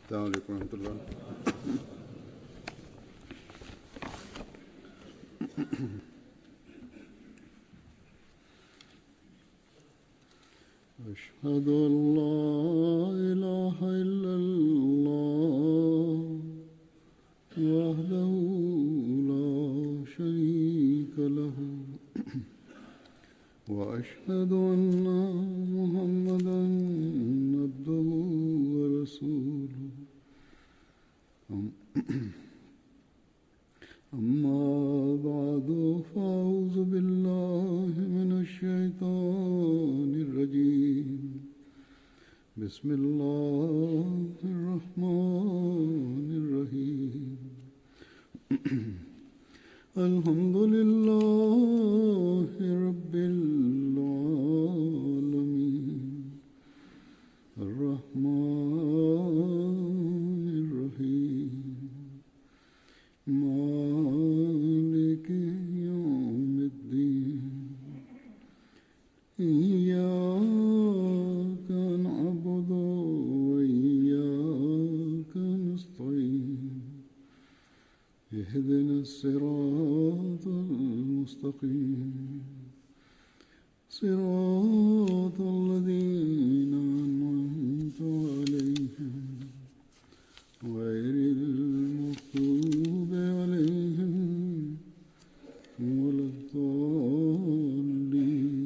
السلام عليكم ورحمة الله. أشهد أن لا إله إلا الله وحده لا شريك له وأشهد أن محمدا عبده ورسوله أما بعد فأعوذ بالله من الشيطان الرجيم بسم الله الرحمن الرحيم الحمد لله رب العالمين الرحمن الرحيم مالك يوم الدين إياك نعبد وإياك نستعين اهدنا الصراط المستقيم صراط الذين أنعمت عليهم غير المغضوب عليهم ولا الضالين.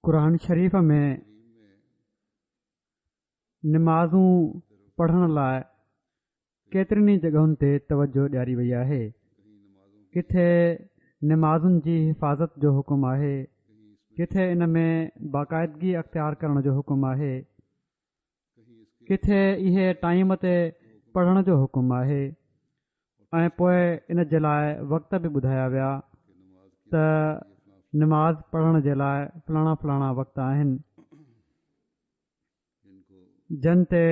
क़ुरान शरीफ़ में निमाज़ूं पढ़ण लाइ केतिरनि जॻहुनि ते तवजो ॾियारी वई आहे। किथे निमाज़ुनि जी हिफ़ाज़त जो हुकुम आहे, किथे इन में बाक़ाइदगी अख़्तियार करण जो हुकुम आहे, किथे इहे टाइम ते पढ़ण जो हुकुम आहे ऐं पोइ इन जे लाइ वक़्त बि ॿुधाया विया त निमाज़ पढ़ण जे लाइ फलाणा फलाणा वक़्त आहिनि जिन ते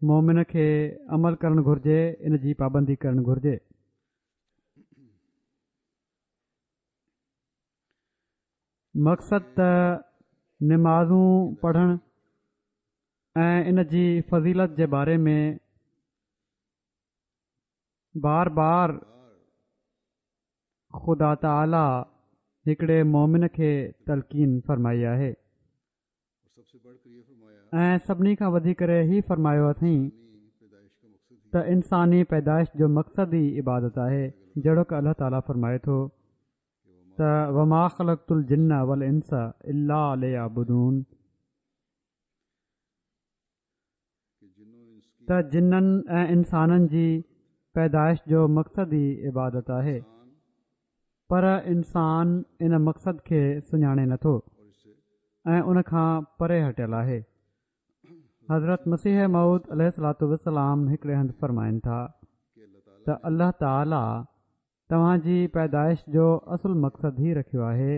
मोमिन खे अमल करणु घुर्जे, इन जी पाबंदी करणु घुर्जे। मक़सदु त निमाज़ूं पढ़णु ऐं इन जी फ़ज़ीलत जे बारे में बार बार ख़ुदा ताला हिकिड़े मोमिन खे तलक़ीन फ़रमाई आहे ऐं सभिनी खां वधीक ही फ़रमायो अथई त इंसानी पैदाइश जो मक़सदु ई इबादत आहे। जहिड़ो की अल्लाह ताला फ़रमाए थो त वमा ख़लक़तुल जिन्न वल इंस इल्ला लियअबुदून, त जिन्ननि ऐं इंसाननि जी पैदाइश जो मक़सदु ई इबादत आहे, पर इंसान इन मक़सद खे सुञाणे नथो ऐं उन खां परे हटियल आहे। हज़रत मसीह मऊद अलैहिस्सलातु वस्सलाम हिकिड़े हंधि फ़रमाइनि था त अल्लाह ताला तव्हांजी पैदाइश जो असुलु मक़सदु ई रखियो आहे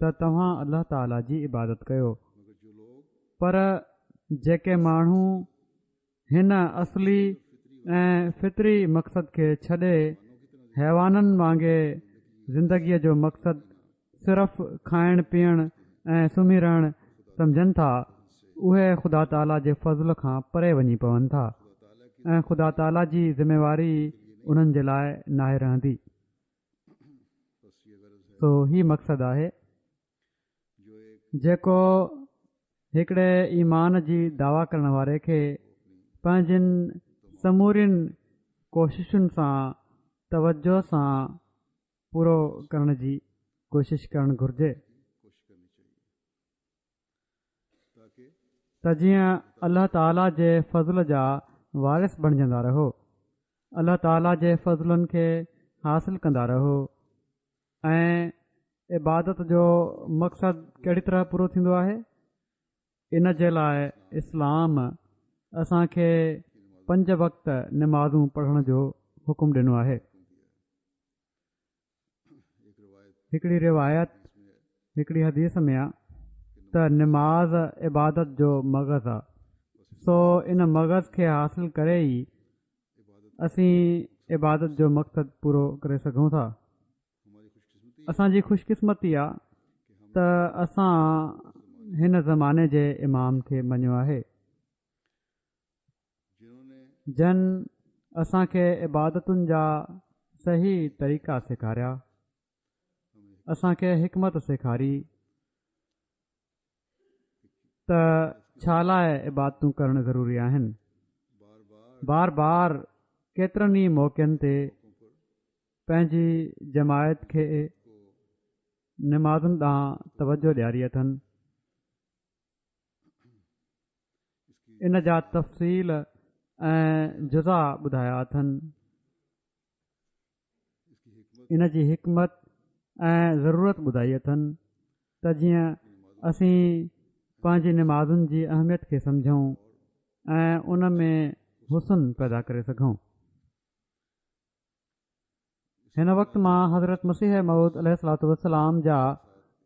त तव्हां अल्लाह ताला जी इबादत कयो, पर जेके माण्हू हिन असली ऐं फितरी मक़सद खे छॾे हैवाननि वांगुरु ज़िंदगीअ जो मक़सदु सिर्फ़ खाइण पीअण ऐं सुम्ही रहण सम्झनि था, उहे ख़ुदा ताला जे फज़ल खां परे वञी पवनि था ऐं ख़ुदा ताला जी ज़िमेवारी उन्हनि जे लाइ नाहे रहंदी। सो ही मक़सदु आहे जेको हिकिड़े ईमान जी दावा करण वारे खे पंहिंजनि समूरियुनि कोशिशुनि सां तवजो सां पूरो करण जी कोशिश करणु घुर्जे त जीअं अल्लाह ताला जे फज़ल जा वारिस बणजंदा रहो, अल्लाह ताला जे फज़लनि खे हासिल कंदा रहो ऐं इबादत जो मक़सदु कहिड़ी तरह पूरो थींदो आहे। इन जे लाइ इस्लाम असांखे 5 वक़्त निमाज़ूं पढ़ण जो हुकुम ॾिनो आहे। हिकिड़ी रिवायत हिकिड़ी हदीस में आहे त निमाज़ इबादत जो मग़ज़ आहे, सो इन मग़ज़ खे हासिल करे ई असीं इबादत जो मक़सदु पूरो करे सघूं था। असांजी ख़ुशकिस्मती आहे त असां हिन ज़माने जे इमाम खे मञियो आहे जन असांखे इबादतुनि जा सही तरीक़ा सेखारिया, असांखे हिकमत सेखारी त छा लाइ इबादतूं करणु ज़रूरी आहिनि। बार बार केतिरनि ई मौक़नि ते पंहिंजी जमायत खे निमाज़ुनि ॾांहुं तवजो ॾियारी अथनि। इन जा तफ़सील ऐं जुज़ा ॿुधाया अथनि। इन जी हिकमत ऐं ज़रूरत ॿुधाई अथनि त जीअं असीं पंहिंजी निमाज़ुनि जी अहमियत खे सम्झूं ऐं उन में हुस्न पैदा करे सघूं। हिन वक़्त मां हज़रत मसीह मऊद अलैहिस्सलातु वस्सलाम जा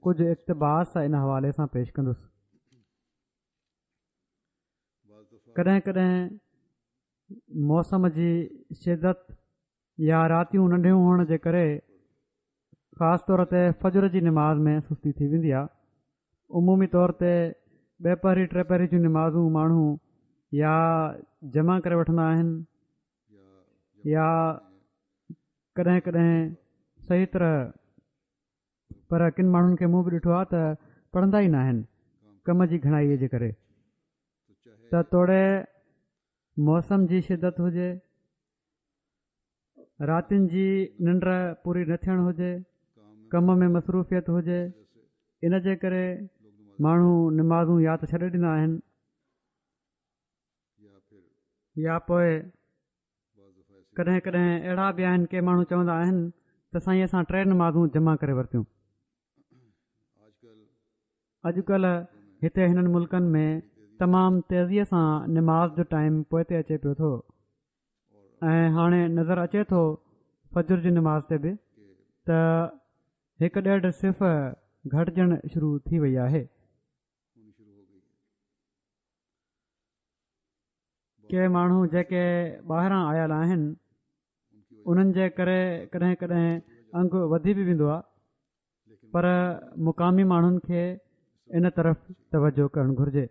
कुझु इक़्तिबास इन हवाले सां पेश कंदुसि। कॾहिं कॾहिं मौसम जी शिदत या रातियूं नंढियूं हुअण जे करे ख़ासि तौर ते फजर जी निमाज़ में सुस्ती थी वेंदी आहे। उमूमी तौर ते ॿ पहिरीं टे पहिरीं जूं निमाज़ूं माण्हू या जमा करे वठंदा आहिनि या कॾहिं कॾहिं सही तरह, पर किन माण्हुनि खे मूं बि ॾिठो आहे त पढ़ंदा ई न आहिनि कम जी घणाईअ जे करे। त तोड़े मौसम जी शिदत हुजे, रातियुनि जी निंड पूरी न थियणु हुजे, कम में मसरूफ़ियत हुजे, इन जे करे माण्हू निमाज़ूं या त छॾे ॾींदा आहिनि या पोइ कॾहिं कॾहिं अहिड़ा बि आहिनि के माण्हू चवंदा आहिनि त साईं असां 3 निमाज़ूं जमा करे वरितियूं। अॼुकल्ह हिते हिननि मुल्कनि में तमामु तेज़ीअ सां निमाज़ जो टाइम पोइ ते अचे पियो थो ऐं हाणे नज़र अचे थो फजर जी निमाज़ ते बि त 1-1.5 सिफ़ घटिजणु शुरू थी वई आहे। के माण्हू जेके ॿाहिरां आयल आहिनि उन्हनि जे करे कॾहिं कॾहिं अंगु वधी बि वेंदो आहे, पर मुक़ामी माण्हुनि खे इन तरफ़ तवजो करणु घुरिजे।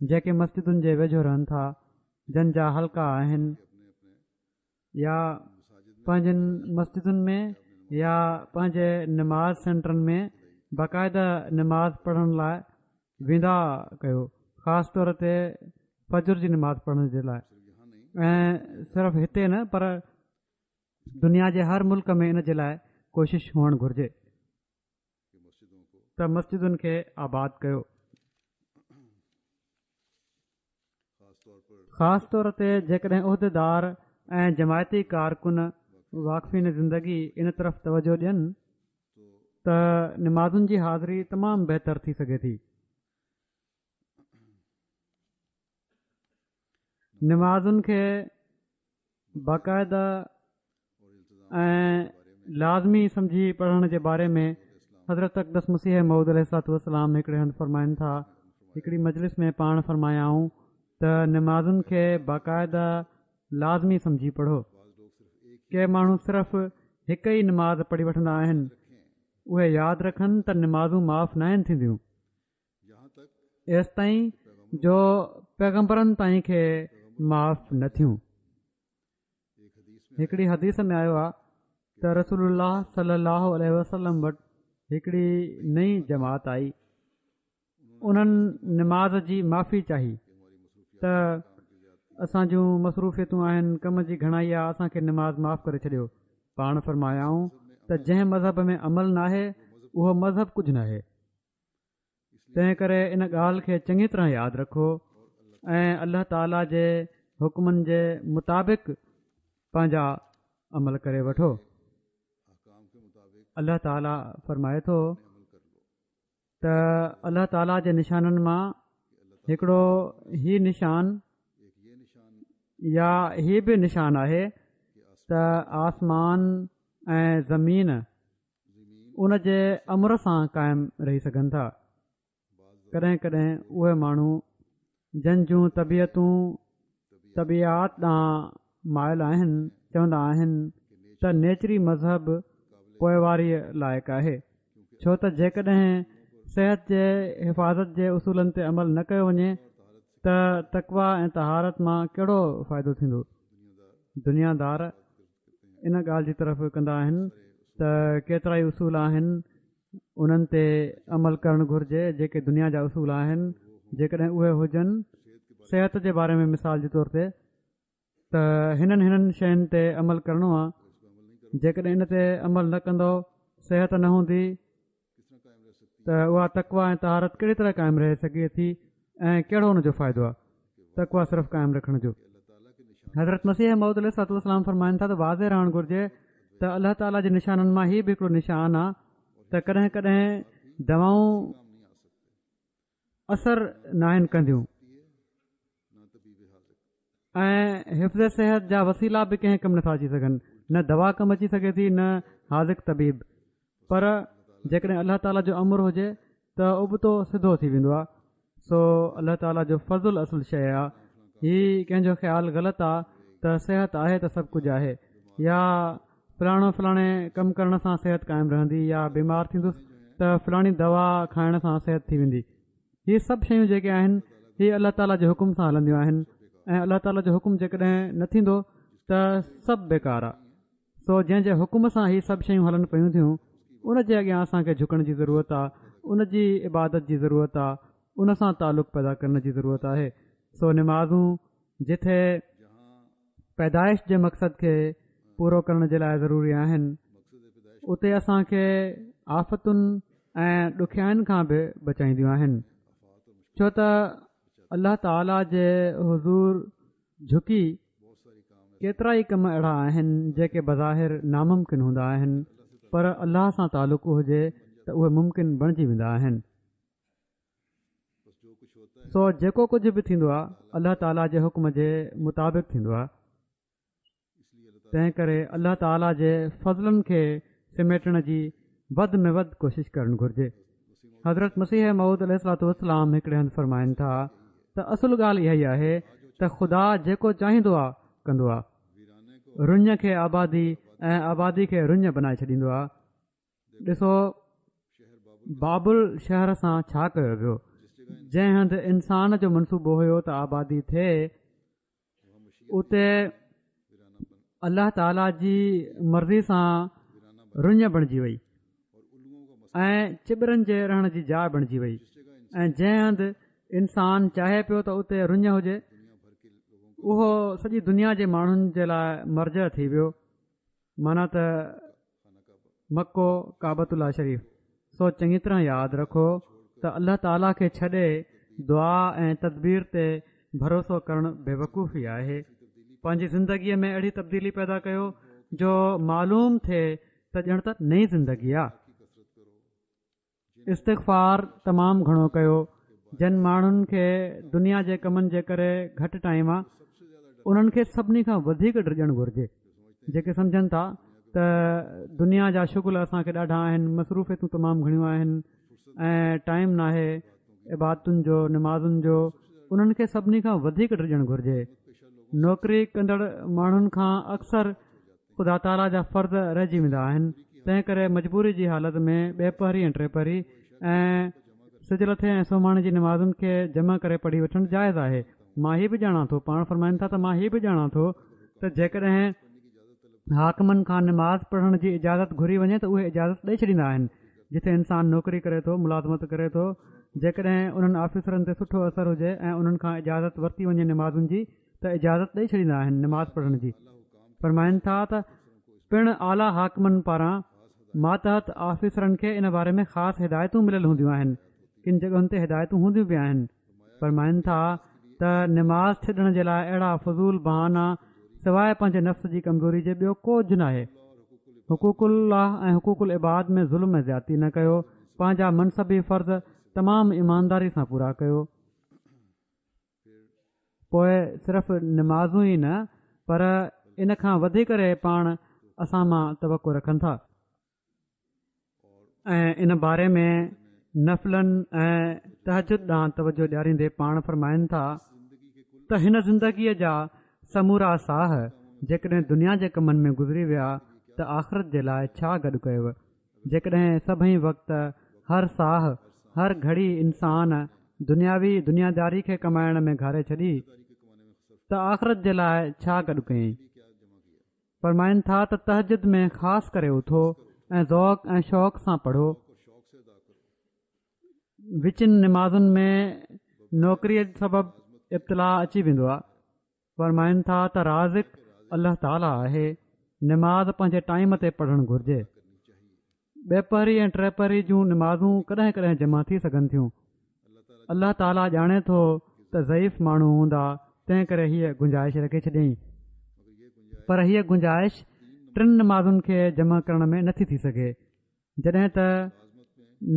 जेके मस्जिदुनि जे वेझो रहनि था, जन जा हल्का आहिनि या पंहिंजनि मस्जिदुनि में या पंहिंजे निमाज़ सेंटरनि में बाक़ाइदा निमाज़ पढ़ण लाइ वेंदा कयो, ख़ासि तौर ते फजर जी निमाज़ पढ़ण जे लाइ। ऐं सिर्फ़ु हिते न पर दुनिया जे हर मुल्क में इन जे लाइ कोशिशि हुअणु घुरिजे त मस्जिदुनि खे आबाद कयो। ख़ासि तौर ते जेकॾहिं उहिदेदार ऐं जमायती कारकुन वाक़फ़ीन ज़िंदगी इन तरफ़ तवजो ॾियनि त निमाज़ुनि जी हाज़िरी तमामु बहितर थी सघे थी। निमाज़ुनि खे बाक़ाइदा ऐं लाज़मी सम्झी पढ़ण जे बारे में हज़रत अक़दस मसीह मऊद अलैहिस्सलातु वस्सलाम हिकिड़े हंधि फ़रमाइनि था। हिकिड़ी मजलिस में पाण फ़रमायाऊं त निमाज़ुनि खे बाक़ाइदा लाज़मी सम्झी पढ़ो। के माण्हू सिर्फ़ु हिकु ई निमाज़ पढ़ी वठंदा आहिनि, उहे यादि रखनि त निमाज़ूं माफ़ न आहिनि थींदियूं एसि ताईं जो पैगम्बरनि ताईं खे माफ़ न थियूं। हिकिड़ी हदीस में आयो आहे त रसूलुल्लाह सल्लल्लाहु अलैहि वसल्लम वटि हिकिड़ी नई जमात आई, उन्हनि निमाज़ जी माफ़ी चाही त असां जूं मसरूफ़ियतूं आहिनि, कम जी घणाई आहे, असांखे निमाज़ माफ़ करे छॾियो। पाण फ़रमायाऊं त जंहिं मज़हब में अमल नाहे उहो मज़हब कुझु न आहे। तंहिं करे इन ॻाल्हि खे चङी तरह यादि रखो ऐं अल्लाह ताला जे हुकमनि जे मुताबिक़ पंहिंजा अमल करे वठो। अल्लाह ताला फ़रमाए थो त अल्लाह ताला जे निशाननि मां हिकिड़ो ही निशान या ही बि निशान आहे त आसमान ऐं ज़मीन उन जे अमर सां क़ाइमु रही सघनि था। कॾहिं कॾहिं उहे माण्हू जन जूं तबियतूं तबियात ॾांहुं माइल आहिनि चवंदा आहिनि त नेचरी मज़हब पोइवारीअ लाइक़ु आहे, छो त जेकॾहिं सिहत जे हिफ़ाज़त जे उसूलनि ते अमल न कयो वञे त तक़वा ऐं तहारत मां कहिड़ो फ़ाइदो थींदो। दुनियादार इन ॻाल्हि जी तरफ़ कंदा आहिनि त केतिरा ई उसूल आहिनि, उन्हनि ते अमल करणु घुरिजे जेके दुनिया जा उसूल आहिनि। जेकॾहिं उहे हुजनि सिहत जे बारे में मिसाल जे तौर ते त हिननि शयुनि ते अमल करिणो आहे। जेकॾहिं इन ते अमल न कंदो, सिहत न हूंदी त उहा तक़वा ऐं तहारत कहिड़ी तरह क़ाइमु रहे सघे थी ऐं कहिड़ो हुनजो फ़ाइदो आहे तक़वा सिर्फ़ु क़ाइमु रखण जो। हज़रत मसीह मौद अलैहिस्सलाम फरमाइनि था त वाज़े रहणु घुरिजे त अलाह ताला जे निशाननि मां ही बि हिकिड़ो निशान आहे त कॾहिं कॾहिं दवाऊं असर न आहिनि कंदियूं ऐं हिफ़्ज़ सिहत जा वसीला बि कंहिं कमु नथा अची सघनि। न दवा कमु अची सघे थी न हाज़िक तबीब, पर जेकॾहिं अलाह ताला जो अमर हुजे त उबतो सिधो थी वेंदो आहे। सो अलाह ताला जो फज़ुल असुल शइ आहे। हीउ कंहिंजो ख़्यालु ग़लति आहे त सिहत आहे त सभु कुझु आहे, या फलाणे कमु करण सां सिहत क़ाइमु रहंदी, या बीमार थींदुसि त फलाणी दवा खाइण सां सिहत थी वेंदी। हीअ सभु शयूं जेके आहिनि हीअ अलाह ताला जे हुकुम सां हलंदियूं आहिनि ऐं अलाह ताला जो हुकुम जेकॾहिं न थींदो त सभु बेकार आहे। सो जंहिंजे हुकुम सां हीअ सभु शयूं हलनि पियूं थियूं उन जे अॻियां असांखे झुकण जी ज़रूरत आहे, उन जी इबादत जी ज़रूरत आहे, उन सां तालुक़ु पैदा करण जी ज़रूरत आहे। सो निमाज़ूं जिथे पैदाइश जे मक़सद खे पूरो करण जे लाइ ज़रूरी आहिनि, उते असांखे आफ़तुनि ऐं ॾुखियाईनि खां बि बचाईंदियूं आहिनि, छो त अलाह ताला जे हुज़ूर झुकी केतिरा ई कम अहिड़ा आहिनि जेके बज़ाहिर नामुमकिन हूंदा आहिनि, पर अलाह सां तालुक़ु हुजे त उहे मुमकिन बणिजी वेंदा आहिनि। सो जेको कुझु बि थींदो आहे अलाह ताला जे हुकुम जे मुताबिक़ थींदो आहे। तंहिं करे अलाह ताला जे फज़लनि खे सिमेटण जी वधि में वधि कोशिशि करणु घुरिजे। हज़रत मसीह मऊद अलैहिस्सलाम हिकिड़े हंधि फरमाइनि था त असुल ॻाल्हि इहा ई आहे त ख़ुदा जेको चाहींदो आहे कंदो आहे, रुञ खे आबादी ऐं आबादी खे रुञ बनाए छॾींदो आहे। ॾिसो बाबुल शहर सां छा कयो वियो, जंहिं हंधि इंसान जो मनसूबो हुयो त आबादी थिए, उते अलाह ताला जी मर्ज़ी सां रुञ बणिजी वई ऐं चिॿरनि जे रहण जी जाइ बणिजी वई, ऐं जंहिं हंधि इंसान चाहे पियो त उते रुञ हुजे उहो सॼी दुनिया जे माण्हुनि जे लाइ मर्ज थी वियो, माना त मको काबतुल्ला शरीफ़। सो चङी तरह यादि रखो त अलाह ताला खे छॾे दुआ ऐं तदबीर ते भरोसो करणु बेवकूफ़ी आहे। पंहिंजी ज़िंदगीअ में अहिड़ी तब्दीली पैदा कयो जो मालूम थिए त ॼण त नई ज़िंदगी आहे। इस्तिग़फ़ार तमामु घणो कयो। जिन माण्हुनि खे दुनिया जे कमनि जे करे घटि टाइम आहे उन्हनि खे सभिनी खां वधीक ड्रिजणु घुरिजे। जेके सम्झनि था त दुनिया जा शुगुल असांखे ॾाढा आहिनि, मसरूफ़ियतूं तमामु घणियूं आहिनि ऐं टाइम न आहे इबादतुनि जो, निमाज़ुनि जो, उन्हनि खे सभिनी खां वधीक ड्रिजणु घुरिजे। नौकिरी कंदड़ माण्हुनि खां अक्सर ख़ुदा ताला जा फ़र्ज़ रहिजी वेंदा आहिनि, तंहिं करे मजबूरी जी हालति में ॿिए पहरी ऐं टे पहरी ऐं सिज लथे ऐं सुम्हण जी निमाज़ुनि खे जमा करे पढ़ी वठणु जाइज़ आहे। मां हीअ बि ॼाणा थो, पाण फरमाइनि था त मां हीअ बि ॼाणा थो त जेकॾहिं हाकमनि खां निमाज़ पढ़ण जी इजाज़त घुरी वञे त उहे इजाज़त ॾेई छॾींदा आहिनि। जिथे इंसान नौकिरी करे थो, मुलाज़मत करे थो, जेकॾहिं उन्हनि ऑफिसरनि ते सुठो असरु हुजे ऐं उन्हनि खां इजाज़त वरिती वञे निमाज़ुनि जी त इजाज़त ॾेई छॾींदा आहिनि निमाज़ पढ़ण जी। फरमाइनि था त पिणु आला हाकमनि पारां मातहत ऑफिसरनि खे इन बारे में ख़ासि हिदायतूं मिलियल हूंदियूं आहिनि, किन जॻहियुनि ते हिदायतूं हूंदियूं बि आहिनि। फरमाइनि था त निमाज़ छॾण जे लाइ अहिड़ा फज़ूल बहाना सवाइ पंहिंजे नफ़्स जी कमज़ोरी जे ॿियो कुझु न आहे। हुकूकुल्लाह ऐं हुकूकुल इबाद में ज़ुल्म ऐं ज़्यादती न कयो, पंहिंजा मनसबी फ़र्ज़ तमामु ईमानदारी सां पूरा कयो। पोइ सिर्फ़ु निमाज़ूं ई न पर इन खां वधीक पाण असां मां तवको रखनि था ऐं इन बारे में नफ़लनि ऐं तहजुद ॾांहुं तवजो ॾियारींदे पाण फरमाइनि था त हिन ज़िंदगीअ जा समूरा साह जेकॾहिं दुनिया जे कमनि में गुज़री विया त त आख़िरत जे लाइ छा गॾु कयुव। जेकॾहिं सभई वक़्तु हर साह हर घड़ी इंसान दुनियादारी खे कमाइण में घारे छॾी त आख़िरत जे लाइ छा गॾु कयईं। फरमाइनि था त तहजुद में ख़ासि करे उथो ऐं ज़ौक़ ऐं शौक़ सां पढ़ो। विचिन निमाज़ुनि में नौकरीअ सबबु इब्तिला अची वेंदो आहे। फरमाइनि था त राज़िक अल्लाह ताला आहे। निमाज़ पंहिंजे टाइम ते पढ़णु घुर्जे। ॿेपहरी ऐं टेपहरी जूं निमाज़ूं कॾहिं कॾहिं जमा थी सघनि थियूं। अल्लाह ताला ॼाणे थो त ज़ईफ़ माण्हू हूंदा, तंहिं करे हीअ गुंजाइश रखे छॾियईं। पर हीअ गुंजाइश 3 निमाज़ुनि खे जमा करण में नथी थी सघे। जॾहिं त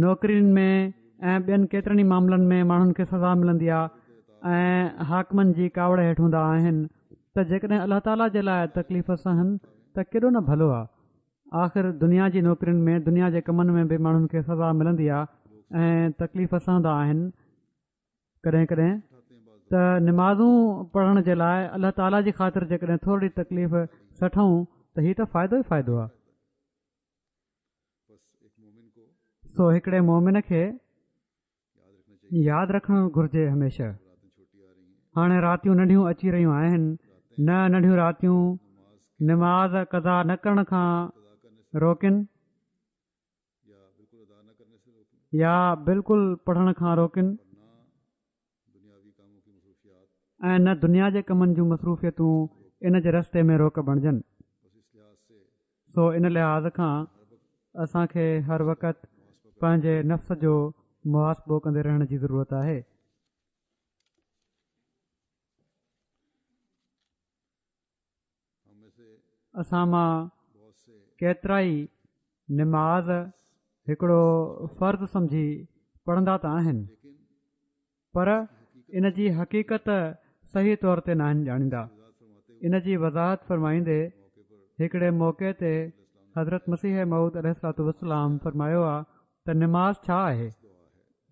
नौकरियुनि में ऐं ॿियनि केतिरनि ई मामलनि में माण्हुनि खे सज़ा मिलंदी आहे ऐं हाकमनि जी कावड़ हेठि हूंदा आहिनि, त जेकॾहिं अल्लाह ताला जे लाइ तकलीफ़ सहनि त केॾो न भलो आहे। आख़िर दुनिया जी नौकरियुनि में दुनिया जे कमनि में बि माण्हुनि खे सज़ा मिलंदी आहे ऐं तकलीफ़ सहंदा आहिनि कॾहिं कॾहिं। त निमाज़ूं पढ़ण जे लाइ अल्लाह ताला जी ख़ातिर जेकॾहिं थोरी तकलीफ़ सठूं त हीअ त फ़ाइदो ई फ़ाइदो आहे। सो हिकिड़े मोमिन खे यादि रखणु घुर्जे हमेशह। हाणे रातियूं नंढियूं अची रहियूं आहिनि। न नंढियूं रातियूं निमाज़ कज़ा न करण खां रोकिन या बिल्कुलु पढ़ण खां रोकिन ऐं न दुनिया जे कमनि जूं मसरूफ़ियतूं इन जे रस्ते में रोक बणिजनि। सो इन लिहाज़ खां असांखे हर वक़्तु पंहिंजे नफ़्स जो मुहासिबो कंदे रहण जी ज़रूरत आहे। असां मां केतिरा ई निमाज़ हिकिड़ो फ़र्ज़ु सम्झी पढ़ंदा त आहिनि, पर इन जी हक़ीक़त सही तौर ते न आहिनि ॼाणींदा। इन जी वज़ाहत फ़रमाईंदे हिकिड़े मौक़े ते हज़रत मसीह मऊद अलैहिस्सलातु वस्सलाम फ़रमायो आहे त निमाज़ छा आहे।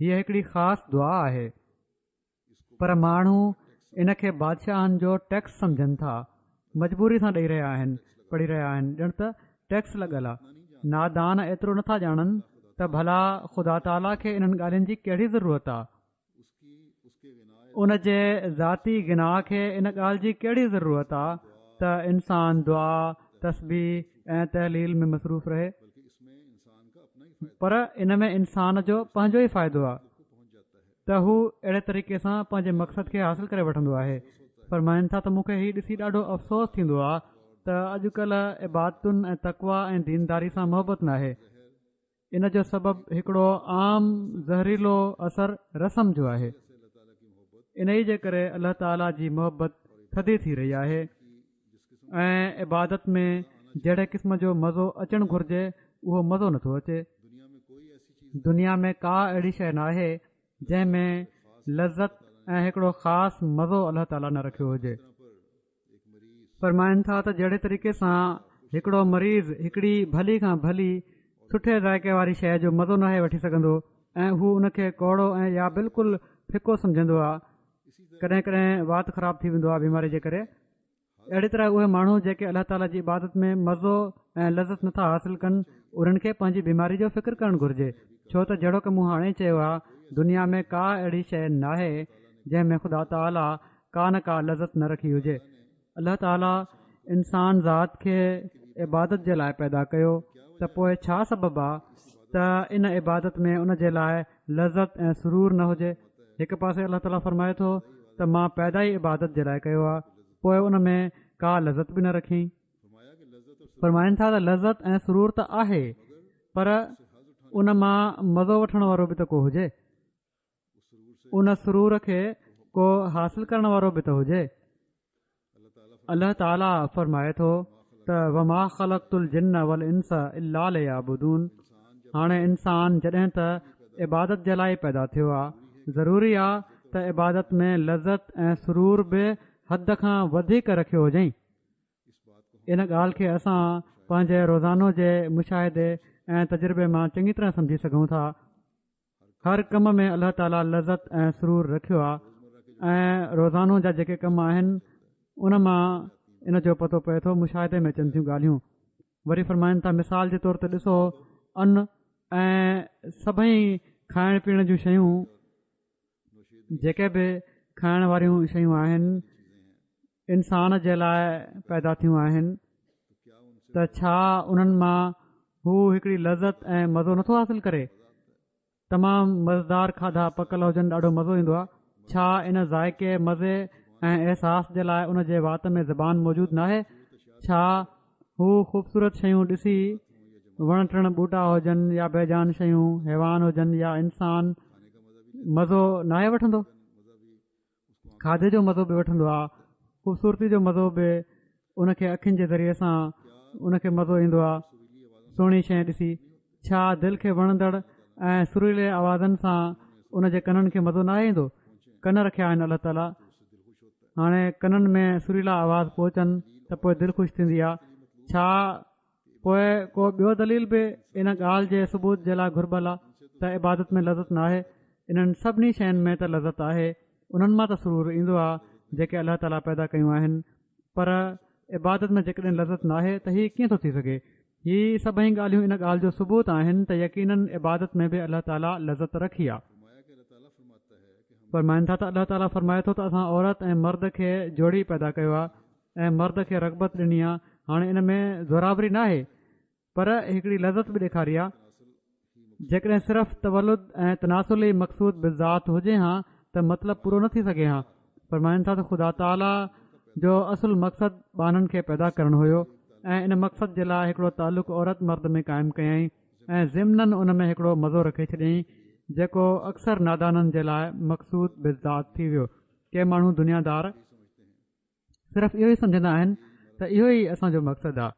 हीअ हिकिड़ी ख़ासि दुआ आहे, पर माण्हू इन खे बादशाहनि जो टैक्स सम्झनि था, मजबूरी सां ॾेई रहिया आहिनि, पढ़ी रहिया आहिनि, ॼण त टैक्स लॻल आहे। नादान एतिरो नथा ॼाणनि त भला ख़ुदा ताला खे इन्हनि ॻाल्हियुनि जी कहिड़ी ज़रूरत आहे। उन जे ज़ाती गिनाह खे इन ॻाल्हि जी कहिड़ी ज़रूरत आहे त इंसान दुआ तस्बीह ऐं तहलील में मसरूफ़ रहे। पर इन में इंसान जो पंहिंजो ई फ़ाइदो आहे त हू अहिड़े तरीक़े सां पंहिंजे मक़सद खे हासिल करे वठंदो आहे। फरमाइनि था त मूंखे हीउ ॾिसी ॾाढो अफ़सोस थींदो आहे त अॼुकल्ह इबादतुनि ऐं तक़वा ऐं दीनदारी सां मोहबत न आहे। इन जो सबबु हिकिड़ो आम ज़हरीलो असरु रस्म जो आहे। इन ई जे करे अल्लाह ताला जी मोहबत थधी थी रही आहे ऐं इबादत में जहिड़े क़िस्म जो मज़ो अचणु घुर्जे उहो मज़ो नथो अचे। दुनिया में का अहिड़ी शइ न आहे जंहिंमें लज़त ऐं हिकिड़ो ख़ासि मज़ो अल्लाह ताला न रखियो हुजे। फरमाइनि था त जहिड़े तरीक़े सां हिकिड़ो मरीज़ हिकिड़ी भली खां भली सुठे ज़ाइक़े वारी शइ जो मज़ो नाहे वठी सघंदो ऐं हू उनखे कौड़ो ऐं या बिल्कुलु फिको सम्झंदो आहे, कॾहिं कॾहिं वात ख़राबु थी वेंदो आहे बीमारी जे करे। अहिड़ी तरह उहे माण्हू जेके अल्लाह ताला जी इबादत में मज़ो ऐं लज़त नथा हासिल कनि, उन्हनि खे पंहिंजी बीमारी जो फ़िक्र करणु घुर्जे। छो त जहिड़ो की मूं हाणे चयो आहे, दुनिया में का अहिड़ी शइ न आहे जंहिंमें ख़ुदा ताला का न का लज़त न रखी हुजे। अल्लाह ताला इंसान ज़ात खे इबादत जे लाइ पैदा कयो, त पोइ छा सबबु आहे त इन इबादत में उन जे लाइ लज़त ऐं सुरूर न हुजे। हिकु पासे अल्लाह ताला फरमाए थो त मां पैदा ई इबादत जे लाइ कयो आहे, पोइ उन में का लज़त बि न रखी। फरमाइनि था त लज़त ऐं सुरूर त आहे, पर उन मां मज़ो वठण वारो बि त को हुजे, उन सुरूर खे को हासिल करण वारो बि त हुजे। अल्लाह ताला फरमाए थो त वमा ख़लक़तुल जिन्न वल इंस इल्ला लियअबुदून। हाणे इंसान जॾहिं त इबादत जे लाइ पैदा थियो आहे, ज़रूरी आहे त इबादत में लज़त ऐं सुरूर बि हद खां वधीक रखियो हुजई। इन ॻाल्हि खे असां पंहिंजे रोज़ानो जे मुशाहिदे ऐं तजुर्बे मां चङी तरह सम्झी सघूं था। हर कम में अल्लाह ताला लज़त ऐं सुरूर रखियो आहे ऐं रोज़ानो जा जेके कम आहिनि उन मां इन जो पतो पए थो, मुशाहिदे में अचनि थियूं ॻाल्हियूं। वरी फरमाइनि था मिसाल जे तौर ते ॾिसो अन ऐं सभई खाइण पीअण जूं शयूं जेके बि खाइण वारियूं शयूं आहिनि इंसान जे लाइ पैदा थियूं आहिनि त छा उन्हनि मां हू हिकिड़ी लज़त ऐं मज़ो नथो हासिल करे। तमामु मज़ेदार खाधा पकल हुजनि ॾाढो मज़ो ईंदो आहे। छा इन ज़ाइक़े मज़े ऐं अहसास जे लाइ उन जे वात में ज़बान मौजूदु नाहे। छा हू ख़ूबसूरत शयूं ॾिसी वण टिण ॿूटा हुजनि या बेजान शयूं हैवान हुजनि या इंसान मज़ो नाहे वठंदो। खाधे जो मज़ो बि वठंदो आहे, ख़ूबसूरती जो मज़ो बि उनखे अखियुनि जे ज़रिए सां उनखे मज़ो ईंदो आहे सुहिणी शइ ॾिसी। छा दिलि खे वणंदड़ ऐं सुरीले आवाज़नि सां उन जे कननि खे मज़ो न ईंदो। कन रखिया आहिनि अलाह ताला, हाणे कननि में सुरीला आवाज़ पहुचनि त पोइ दिलि ख़ुशि थींदी आहे। छा पोइ को ॿियो दलील बि इन ॻाल्हि जे सबूत जे लाइ घुर्बल आहे त इबादत में लज़त न आहे। इन्हनि सभिनी शयुनि में त लज़त आहे, उन्हनि मां त सुरूर ईंदो आहे जेके अलाह ताला पैदा कयूं आहिनि। पर इबादत में जेकॾहिं लज़त न आहे त हीअ कीअं थो थी सघे। हीअ सभई ॻाल्हियूं इन ॻाल्हि जो सबूत आहिनि त यकीनन इबादत में बि अलाह ताला लज़त रखी आहे। फरमाइनि था त अलाह ताला फरमाए थो त असां औरत ऐं मर्द खे जोड़ी पैदा कयो आहे ऐं मर्द खे रग़बत ॾिनी आहे। हाणे इन में ज़ोरावरी न आहे पर हिकिड़ी लज़त बि ॾेखारी आहे। जेकॾहिं सिर्फ़ु तवलुद ऐं तनासुली मक़सूद बिज़ात हुजे हा त मतिलबु पूरो न थी सघे हा। फरमाइनि था त ख़ुदा ताला जो असुलु मक़सदु ॿारनि खे पैदा करणु हुयो ऐं इन मक़सद जे लाइ हिकिड़ो तालुक़ु औरत मर्द में क़ाइमु कयईं ऐं ज़िमननि उन में हिकिड़ो मज़ो रखे छॾियईं जेको अक्सर नादाननि जे लाइ मक़सूद बिज़ात थी वियो। के माण्हू दुनियादार सिर्फ़ु इहो ई सम्झंदा आहिनि त इहो ई असांजो मक़सदु आहे।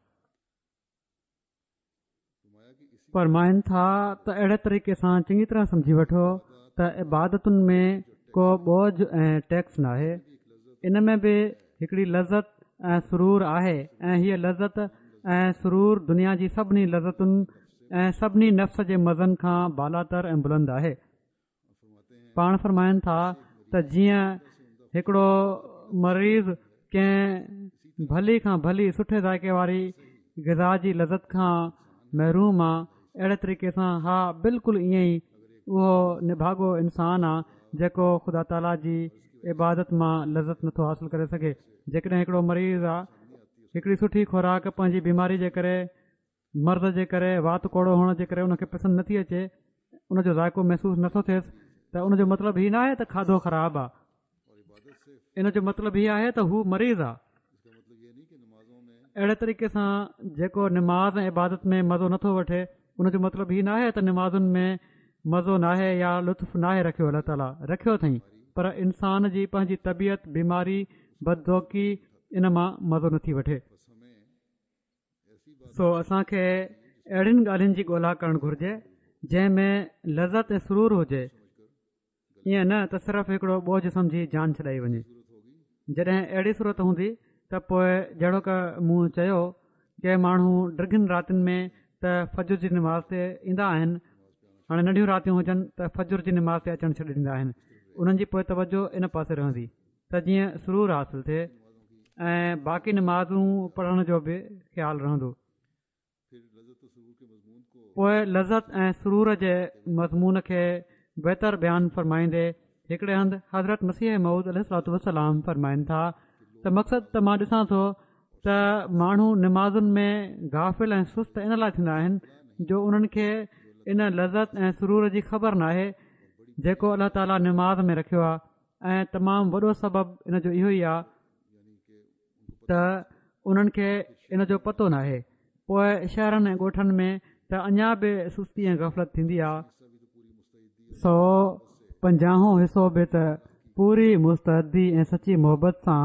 फरमाइनि था त अहिड़े तरीक़े सां चङी तरह सम्झी वठो त इबादतुनि में को बोझ ऐं टैक्स न आहे। इन में बि हिकिड़ी लज़त ऐं सुरूर आहे ऐं हीअ लज़त ऐं सुरूर दुनिया जी सभिनी लज़तुनि ऐं सभिनी नफ़्स जे मज़नि खां बालातर ऐं बुलंद आहे। पाण फरमाइनि था त जीअं हिकिड़ो मरीज़ कंहिं भली खां भली सुठे ज़ाइक़े वारी ग़िज़ा जी लज़त खां महरूम आहे, अहिड़े तरीक़े सां हा बिल्कुलु ईअं ई उहो निभागो इंसान आहे जेको ख़ुदा ताला जी इबादत मां लज़त नथो हासिल करे सघे। जेकॾहिं हिकिड़ो मरीज़ आहे हिकिड़ी सुठी खुराक पंहिंजी बीमारी जे करे मर्ज़ जे करे वात कोड़ो हुअण जे करे उनखे पसंदि नथी अचे, उनजो ज़ाइक़ो महसूसु नथो थिएसि त उनजो मतिलबु हीअ न आहे त खाधो ख़राबु आहे। इन जो मतिलबु हीअ आहे त हू मरीज़ आहे। अहिड़े तरीक़े सां जेको निमाज़ ऐं इबादत में मज़ो नथो वठे उनजो मतिलबु हीअ न आहे त निमाज़ुनि में मज़ो नाहे या लुत्फ़ नाहे रखियो अलाह ताला रखियो अथई, पर इंसान जी पंहिंजी तबियत बीमारी बदज़ौक़ी इन मां मज़ो नथी वठे। सो असांखे अहिड़ियुनि ॻाल्हियुनि जी ॻोल्हा करणु घुरिजे जंहिंमें लज़त ऐं सुरूर हुजे, ईअं न त सिर्फ़ु हिकिड़ो बोझ सम्झी जान छॾाई वञे। जॾहिं अहिड़ी सूरत हूंदी त पोइ जहिड़ो क मूं चयो के माण्हू डिघनि रातिनि में त फजुर जी निमाज़ ते ईंदा आहिनि। हाणे नंढियूं रातियूं हुजनि त फजुर जी निमाज़ ते अचणु छॾे ॾींदा आहिनि। उन्हनि जी पोइ तवजो इन पासे रहंदी त जीअं सुरूर हासिलु थिए ऐं बाक़ी निमाज़ूं पढ़ण जो बि ख़्यालु रहंदो। पोइ लज़त ऐं सुरूर जे मज़मून खे बहितर बयानु फ़रमाईंदे हिकिड़े हंधि हज़रत मसीह मऊद अलैहिस्सलाम फ़रमाइनि था त मक़सदु त मां ॾिसां थो त माण्हू निमाज़ुनि में गाफ़िल ऐं सुस्त इन लाइ थींदा आहिनि जो उन्हनि खे इन लज़त ऐं सुरूर जी ख़बर नाहे जेको अलाह ताला निमाज़ में रखियो आहे। ऐं तमामु वॾो सबबु इन जो इहो ई आहे त उन्हनि खे इन जो पतो नाहे। पोइ शहरनि ऐं ॻोठनि में त अञा बि सुस्ती ऐं गफ़लत थींदी आहे। 150 हिसो बि त पूरी मुस्तदी ऐं सची मोहबत सां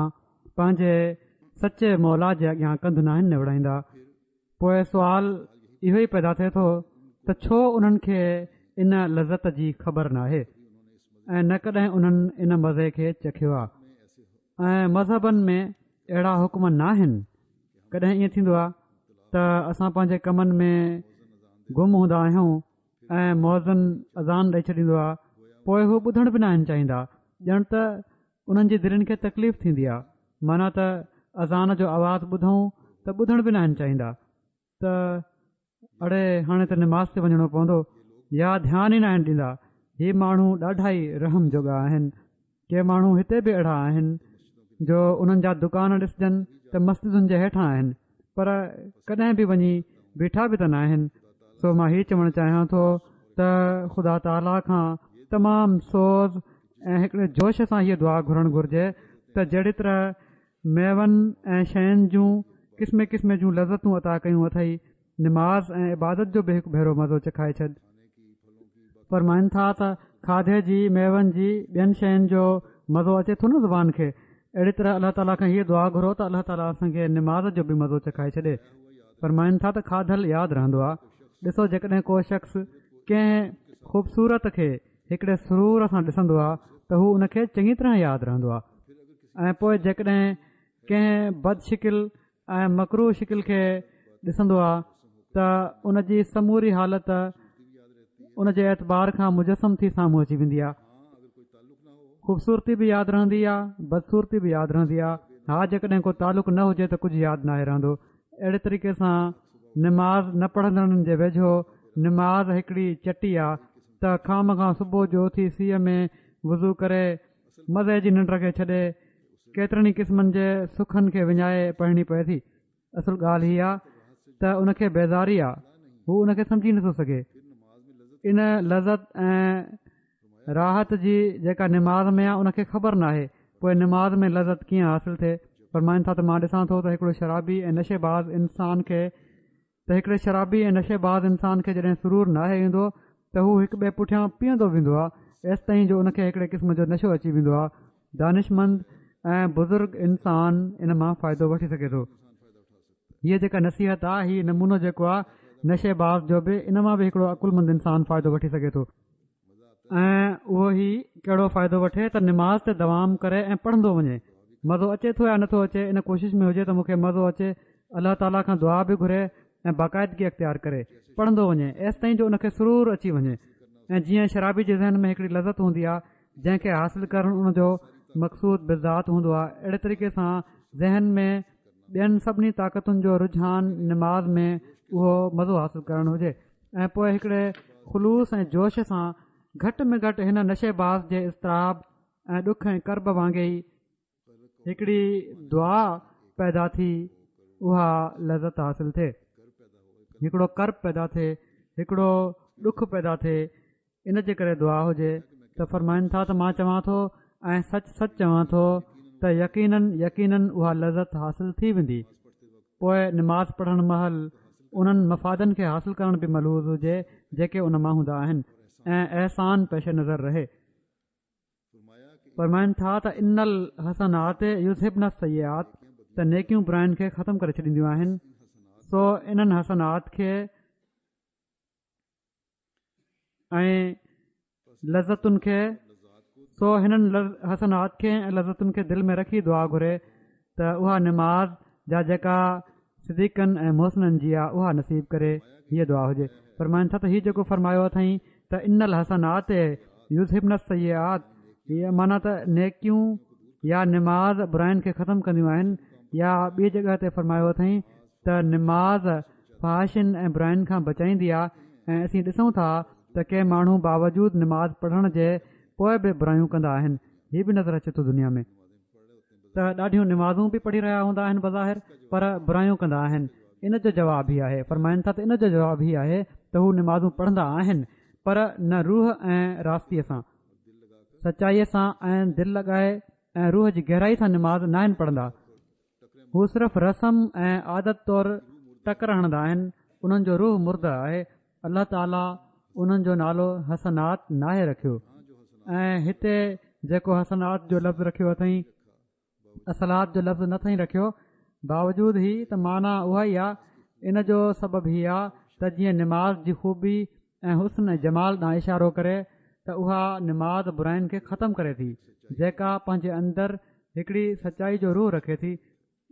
पंहिंजे सचे मौला जे अॻियां कंध न आहिनि निवड़ाईंदा। पोइ सुवाल इहो ई पैदा थिए थो त छो उन्हनि खे इन लज़त जी ख़बर नाहे ऐं न कॾहिं उन्हनि इन मज़े खे चखियो आहे। ऐं मज़हबनि में अहिड़ा हुकुम न आहिनि। कॾहिं ईअं थींदो आहे त असां पंहिंजे कमनि में गुम हूंदा आहियूं ऐं मौज़न अज़ान ॾेई छॾींदो आहे, पोइ हू ॿुधण बि न आहिनि चाहींदा, ॼण त उन्हनि जी दिलनि खे तकलीफ़ थींदी आहे। माना त अज़ान जो आवाज़ु ॿुधूं त ॿुधण बि न आहिनि चाहींदा। त अड़े हाणे त निमाज़ ते वञिणो पवंदो या ध्यानु ई न आहिनि ॾींदा। ही माण्हू ॾाढा ई रहम जोगा आहिनि। के माण्हू हिते बि अहिड़ा आहिनि जो उन्हनि जा दुकान ॾिसजनि त मस्जिदुनि जे हेठां आहिनि, पर कॾहिं बि वञी बीठा बि त न आहिनि। सो मां हीउ चवणु चाहियां थो त ख़ुदा ताला खां तमामु सोज़ ऐं हिकिड़े जोश सां हीअ दुआ घुरणु घुरिजे त जहिड़ी तरह मेवनि ऐं शयुनि जूं क़िस्म क़िस्म जूं लज़तूं अता कयूं अथई, निमाज़ ऐं इबादत जो बि हिकु भेरो मज़ो चखाए छॾ। फरमाइनि था त खाधे जी, मेवनि जी, ॿियनि शयुनि जो मज़ो अचे थो न ज़ुबान खे, अहिड़ी तरह अलाह ताला खां हीअ दुआ घुरो त अलाह ताला असांखे निमाज़ जो बि मज़ो चखाए छॾे। फरमाइनि था त खाधल यादि रहंदो आहे। ॾिसो, जेकॾहिं को शख़्स कंहिं ख़ूबसूरत खे हिकिड़े सुरूर सां ॾिसंदो आहे त हू उनखे चङी तरह यादि रहंदो आहे, ऐं पोइ जेकॾहिं कंहिं बदशिकिल ऐं मकरू शिकिल खे ॾिसंदो आहे त उनजी समूरी हालत उन जे एतबार खां मुजस्सम थी साम्हूं अची वेंदी आहे। ख़ूबसूरती बि यादि रहंदी आहे, बदसूरती बि यादि रहंदी आहे। हा, जेकॾहिं को तालुक़ु न हुजे त कुझु यादि नाहे रहंदो। अहिड़े तरीक़े सां निमाज़ न पढ़ंदड़नि जे वेझो निमाज़ हिकिड़ी चटी आहे त खाम खां सुबुह जो उथी सीअ में वज़ू करे मज़े जी निंड खे छॾे केतिरनि ई क़िस्मनि जे सुखनि खे विञाए पढ़णी पए थी। असुल ॻाल्हि हीअ आहे त उनखे बेज़ारी आहे, हू उनखे सम्झी नथो सघे। इन लज़त ऐं राहत जी जेका निमाज़ में आहे उनखे ख़बर नाहे पोइ निमाज़ में लज़त कीअं हासिलु थिए। फरमाइनि था त मां ॾिसां थो त हिकिड़ो शराबी ऐं नशेबाज़ इंसान खे जॾहिं सुरूर नाहे ईंदो त हू हिकु ॿिए पुठियां पीअंदो वेंदो आहे, एसि ताईं जो उनखे हिकिड़े क़िस्म जो नशो अची वेंदो आहे। दानिशमंद ऐं बुज़ुर्ग इंसान इन मां फ़ाइदो वठी सघे थो। हीअ जेका नसीहत आहे, हीअ नमूनो जेको आहे नशेबाज़ जो बि, इन मां बि हिकिड़ो अकुलमंद इंसान फ़ाइदो वठी सघे थो। ऐं उहो ई कहिड़ो फ़ाइदो वठे त निमाज़ ते दवाम करे ऐं पढ़ंदो वञे। मज़ो अचे थो या नथो अचे, इन कोशिशि में हुजे त मूंखे मज़ो अचे, अलाह ताला खां दुआ बि घुरे ऐं बाक़ाइदगी अख़्तियार करे पढ़ंदो वञे एसि ताईं जो उनखे सुरूर अची वञे। ऐं जीअं शराबी जे ज़हन में हिकिड़ी लज़त हूंदी आहे जंहिंखे हासिलु करणु उनजो मक़सूद बिज़ात हूंदो आहे, अहिड़े तरीक़े सां ज़हन में ॿियनि सभिनी ताक़तुनि जो रुझान निमाज़ में उहो मज़ो हासिलु करणु हुजे। ऐं पोइ हिकिड़े ख़ुलूस ऐं जोश सां घटि में घटि हिन नशेबाज़ जे इज़्तिराब ऐं ॾुख ऐं करब वांगुरु ई हिकिड़ी दुआ पैदा थी, उहा लज़त हासिलु थिए, हिकिड़ो करब पैदा थिए, हिकिड़ो ॾुख पैदा थिए। इन जे करे दुआ हुजे त फरमाइनि था त मां चवां थो ऐं सच सच चवां थो त यकीनन उहा लज़त हासिलु थी वेंदी। पोइ निमाज़ पढ़णु महिल उन्हनि मफ़ादनि खे हासिलु करण बि मलूज़ हुजे जेके उन मां हूंदा आहिनि ऐं अहसान पेश नज़र रहे। फरमाइनि था त इनल हसनात युज़हिबन सय्यात, त नेकियूं बुराइनि खे ख़तमु करे छॾींदियूं आहिनि। सो इन्हनि हसनात खे ऐं लज़तुनि खे ऐं लज़तुनि खे दिलि में रखी दुआ घुरे त उहा निमाज़ जा जेका सिद्दीक़नि ऐं मोहसिननि जी आहे उहा नसीब करे हीअ दुआ हुजे। फरमाइनि था त हीउ जेको फरमायो अथई त इनल हसनात युज़हिबन सय्यात, हीअ माना त नेकियूं या निमाज़ बुराइनि खे ख़तमु कंदियूं आहिनि, या ॿी जॻह ते फरमायो अथई त निमाज़ फ़ाहिशिन ऐं बुराइनि खां बचाईंदी आहे। ऐं असीं ॾिसूं था त के माण्हू बावजूद निमाज़ पढ़ण जे पोइ बि बुराइयूं कंदा आहिनि। हीअ बि नज़र अचे थो दुनिया में त ॾाढियूं निमाज़ूं बि पढ़ी रहिया हूंदा आहिनि बज़ाहिर, पर बुराइयूं कंदा आहिनि। इन जो जवाबु ई आहे, फरमाइनि था त इन जो जवाबु ई आहे त हू निमाज़ूं पढ़ंदा आहिनि पर न रूह ऐं रास्तीअ सां, सचाईअ सां ऐं दिलि लॻाए ऐं रूह जी गहराई सां निमाज़ न आहिनि पढ़ंदा। हू सिर्फ़ु रस्म ऐं आदत तौरु टकर हणंदा आहिनि, उन्हनि जो रूह मुर्द आहे। अलाह ताला उन्हनि जो नालो हसनात नाहे रखियो, ऐं हिते जेको हसनात जो लफ़्ज़ रखियो अथई, असलात जो लफ़्ज़ न अथई रखियो, बावजूद ई त माना उहा ई आहे। इन जो सबबु हीअ आहे त जीअं निमाज़ जी ख़ूबी ऐं हुस्न ऐं जमाल ॾांहुं इशारो करे त उहा निमाज़ बुराइनि खे ख़तमु करे थी, जेका पंहिंजे अंदरि हिकिड़ी सचाई जो रूह रखे थी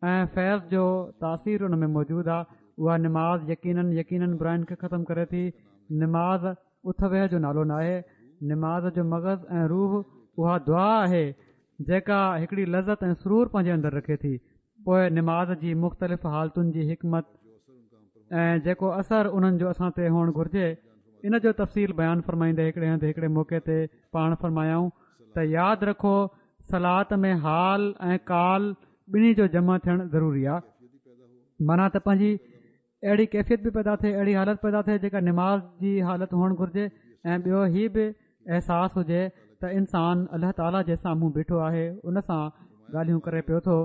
ऐं फैज़ जो तासीर उन में मौजूदु आहे। उहा निमाज़ यकीनन बुराइनि खे ख़तमु करे थी। निमाज़ उथ वेह जो नालो न आहे, निमाज़ जो मग़ज़ ऐं रूह उहा दुआ आहे जेका हिकिड़ी लज़त ऐं सुरूर पंहिंजे अंदरि रखे थी। पोइ निमाज़ जी मुख़्तलिफ़ हालतुनि जी हिकमत ऐं जेको असरु उन्हनि जो असां ते हुअणु घुरिजे इन जो तफ़सील बयानु फरमाईंदे हिकिड़े मौक़े ते पाण फरमायाऊं त यादि रखो सलात में हाल ऐं काल ॿिन्ही जो जमा थियणु ज़रूरी आहे। माना त पंहिंजी अहिड़ी कैफ़ियत बि पैदा थिए, अहिड़ी हालत पैदा थिए जेका निमाज़ जी हालत हुअणु घुरिजे। ऐं ॿियो हीउ बि अहसासु हुजे त इंसानु अलाह ताला जे साम्हूं बीठो आहे, उन सां ॻाल्हियूं करे पियो थो।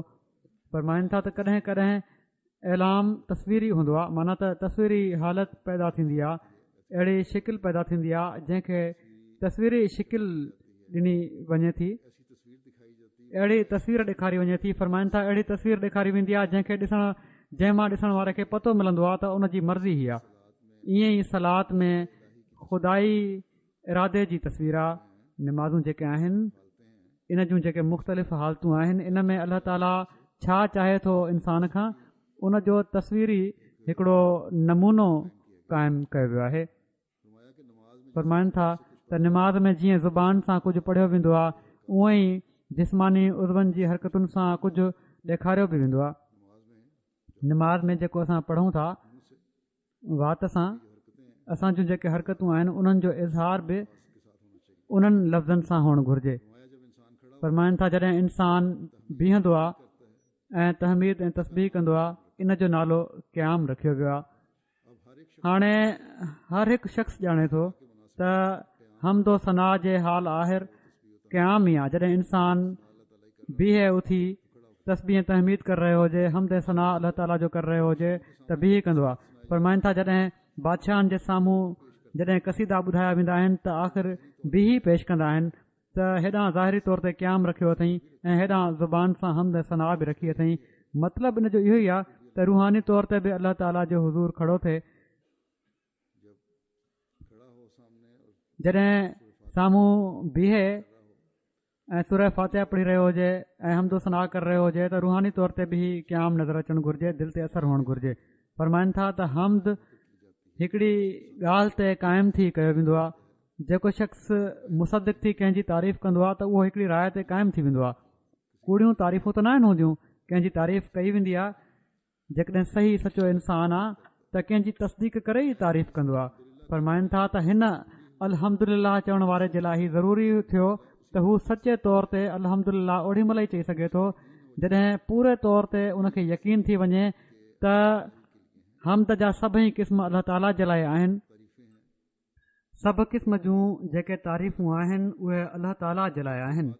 फरमाइनि था त कॾहिं कॾहिं ऐलाम तस्वीरी हूंदो आहे, माना त तस्वीरी हालत पैदा थींदी आहे, अहिड़ी शिकिल पैदा थींदी आहे जंहिंखे तस्वीरी शिकिल ॾिनी वञे थी, अहिड़ी तस्वीर ॾेखारी वञे थी। फरमाइनि था अहिड़ी तस्वीर ॾेखारी वेंदी आहे जंहिंमां ॾिसण वारे खे पतो मिलंदो आहे त उन जी मर्ज़ी ई आहे। ईअं ई सलात में खुदाई इरादे जी तस्वीर आहे। निमाज़ूं जेके आहिनि इन जूं जेके मुख़्तलिफ़ हालतूं आहिनि, इन में अलाह ताला छा चाहे थो इंसान खां, उन जो तस्वीरी हिकिड़ो नमूनो क़ाइमु कयो वियो आहे। फरमाइनि था त निमाज़ में जीअं ज़ुबान सां कुझु पढ़ियो वेंदो आहे, उअं ई जिस्मानी उज़वनि जी हरकतुनि सां कुझु ॾेखारियो बि वेंदो आहे। निमाज़ में जेको असां पढ़ूं था वात सां, असां जूं जेके हरकतूं आहिनि उन्हनि जो इज़हार बि उन्हनि लफ़्ज़नि सां हुअणु घुरिजे। फरमाइनि था जॾहिं इंसानु बीहंदो आहे ऐं तहमीद ऐं तस्बीह कंदो आहे, इन जो नालो क़याम रखियो वियो आहे। हाणे हर हिकु शख़्स ॼाणे थो त हमदो सना जे हाल आख़िर क़याम ई आहे। जॾहिं इंसानु बीहे उथी तस्बीह तहमीद करे रहियो हुजे, हमद सना अलाह ताला जो करे रहियो हुजे त बीह कंदो आहे। फरमाइनि था जॾहिं बादशाहनि जे साम्हूं जॾहिं कसीदा ॿुधाया वेंदा आहिनि त आख़िर बीही पेश कंदा आहिनि त हेॾां ज़ाहिरी तौर ते क़याम रखियो अथई ऐं हेॾां ज़ुबान सां हमद सना बि रखी अथई। मतिलबु इन जो इहो ई आहे त रूहानी तौर ते बि अलाह ताला जो हुज़ूर खड़ो थिए। जॾहिं साम्हूं बीहे ऐं सूरह फातिहा पढ़ी रहियो हुजे ऐं हमदो सना करे रहियो हुजे त रूहानी तौर ते बि क़याम नज़र अचणु घुरिजे, दिलि ते असरु हुअणु घुरिजे। फरमाइनि था त हमद हिकिड़ी ॻाल्हि ते क़ाइमु थी कयो वेंदो आहे। जेको शख़्स मुसदिक़ थी कंहिंजी तारीफ़ कंदो आहे त उहो हिकिड़ी राय ते क़ाइमु थी वेंदो आहे। कूड़ियूं तारीफ़ूं त न आहिनि हूंदियूं, कंहिंजी तारीफ़ कई वेंदी आहे। जेकॾहिं सही सचो इंसानु आहे त कंहिंजी तस्दीक करे ई तारीफ़ कंदो आहे। फरमाइनि था त हिन अल्हम्दुलिल्लाह चवण वारे जे लाइ ज़रूरी थियो त हू सचे तौर ते अल्हम्दुलिल्लाह ओॾी महिल ई चई सघे थो जॾहिं पूरे तौर ते उनखे यकीन थी वञे त हमद जा सभई क़िस्म अलाह ताला जे लाइ आहिनि। सभु क़िस्म जूं जेके तारीफ़ूं आहिनि उहे अलाह ताला जे लाइ आहिनि।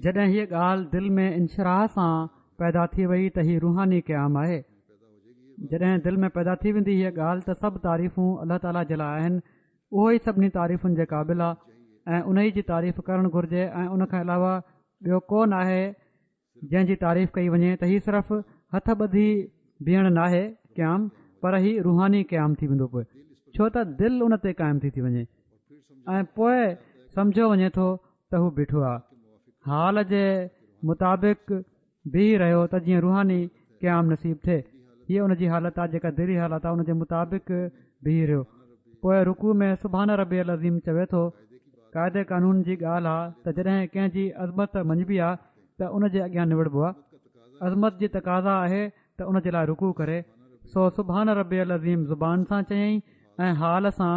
जॾहिं हीअ ॻाल्हि दिलि में इंशराह सां पैदा थी वई त हीअ रूहानी क़याम आहे। जॾहिं दिलि में पैदा थी वेंदी हीअ ॻाल्हि त सभु तारीफ़ूं अलाह ताला जे लाइ आहिनि, उहो ई सभिनी तारीफ़ुनि जे क़ाबिल आहे ऐं उन जी तारीफ़ करणु घुरिजे। ऐं उनखां अलावा ॿियो कोन आहे जंहिंजी तारीफ़ कई वञे त हीअ सिर्फ़ु हथ ॿधी बीहण नाहे क़याम, पर हीअ रूहानी क़याम थी वेंदो पोइ, छो त दिलि उन ते क़ाइमु थी वञे ऐं पोइ सम्झो वञे थो त हू बीठो आहे। हाल जे मुताबिक़ बीह रहियो त जीअं रूहानी क़याम नसीब थिए। हीअ उन जी हालत आहे जेका दिली हालत आहे, उन जे मुताबिक़ बीह रहियो। पोइ रुकू में सुभान रब्बियल अज़ीम चवे थो। क़ाइदे कानून जी ॻाल्हि आहे त जॾहिं कंहिंजी अज़मत मंझबी आहे त उन जे अॻियां निवड़बो आहे। अज़मत जी तक़ाज़ा आहे त उन जे लाइ रुकू करे। सो सुभान रब्बियल अज़ीम ज़ुबान सां चयईं ऐं हाल सां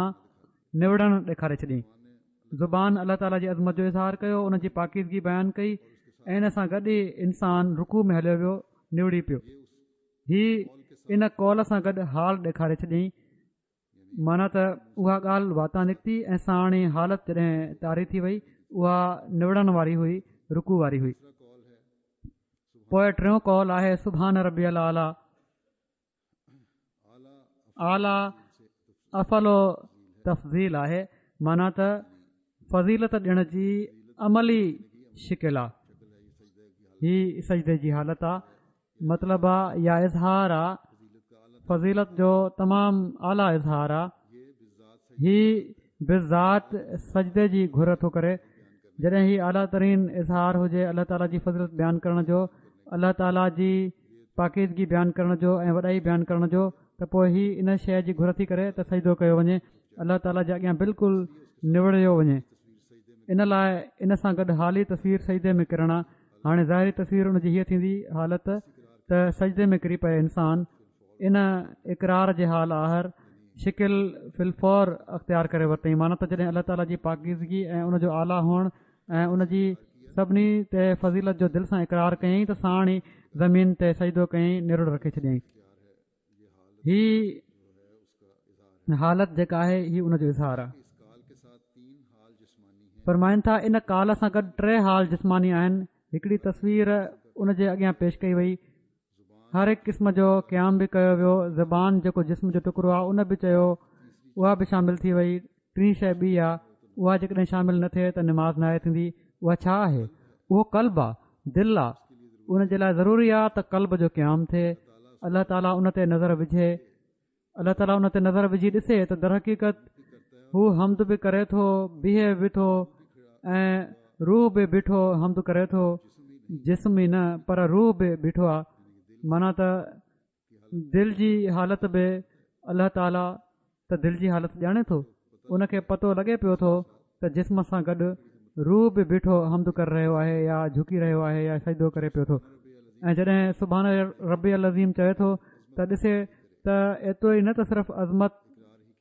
निवड़णु ॾेखारे छॾियईं। ज़ुबान अलाह ताला जी अज़मत जो इज़हार कयो, उन जी पाकीज़गी बयानु कई ऐं इन सां गॾु ई इंसानु रुकू में हलियो वियो, निवड़ी पियो। हीअ इन कौल सां गॾु हाल ॾेखारे छॾियईं, माना त उहा ॻाल्हि वाता निकिती ऐं साणी हालत जॾहिं तारी थी वई उहा निवड़ण वारी हुई, रुकू वारी हुई। पोइ टियों कौल आहे सुभान रब्बियल आला। आला अफ़लो तफ़ज़ील आहे, माना त फ़ज़ीलत ॾियण जी अमली शिकिल आहे। हीअ सजदे जी हालत आहे, मतिलबु आहे या इज़हार आहे, फ़ज़ीलत जो तमामु आला इज़हार आहे। हीअ बिज़ात सजदे जी घुर थो करे। जॾहिं हीअ आला तरीन इज़हार हुजे अलाह ताला जी फ़ज़ीलत बयानु करण जो, अलाह ताला जी पाकीज़गी बयानु करण जो ऐं वॾाई बयानु करण जो, त पोइ हीअ इन शइ जी घुर थी करे त सजदो कयो वञे, अलाह ताला जे अॻियां बिल्कुलु निवड़ियो वञे। इन लाइ इन सां गॾु हाली तस्वीर सजदे में किरण आहे। हाणे ज़ाहिरी तस्वीर हुनजी हीअ थींदी हालत त सजदे में किरी पए इंसानु इन इक़रार जे हाल आहर शिकिल फिलफौर अख़्तियार करे वरितईं। माना त जॾहिं अलाह ताला जी पाकीज़गी ऐं उन जो आला हुअणु ऐं उन जी सभिनी ते फज़ीलत जो दिलि सां इक़रार कयईं त साण ई ज़मीन ते सजदो कयईं, निरुड़ रखे छॾियईं। ही हालत जेका आहे ही उन जो इज़हार आहे। फरमाइनि था इन काल सां गॾु 3 हाल जिस्मानी आहिनि। हिकिड़ी तस्वीर उन जे अॻियां पेश कई वई। हर हिकु क़िस्म जो क़याम बि कयो वियो। ज़बान जेको जिस्म जो टुकड़ो आहे उन बि चयो, उहा बि शामिल थी वई। 3 शइ ॿी आहे, उहा जेकॾहिं शामिल न थिए त निमाज़ न आहे थींदी। उहा छा आहे? उहो कल्ब आहे, दिलि आहे। उन जे लाइ ज़रूरी आहे त कल्ब जो क़याम थिए। अलाह ताला उन ते नज़र विझे, अलाह ताला उन ते नज़र विझी ॾिसे त दर हक़ीक़त हू हमद बि करे थो, बीहे बि थो ऐं रूह बि बीठो हमद करे थो। जिस्म ई न पर रूह बि बीठो आहे। माना त दिलि जी हालत बि अलाह ताला त दिलि जी हालत ॼाणे थो। उनखे पतो लॻे पियो थो त जिस्म सां गॾु रूह बि बीठो हमद करे रहियो आहे या झुकी रहियो आहे या सजदो करे पियो थो। ऐं जॾहिं सुभाणे रबी अल अज़ीम चए थो त ॾिसे त एतिरो ई न त सिर्फ़ु अज़मत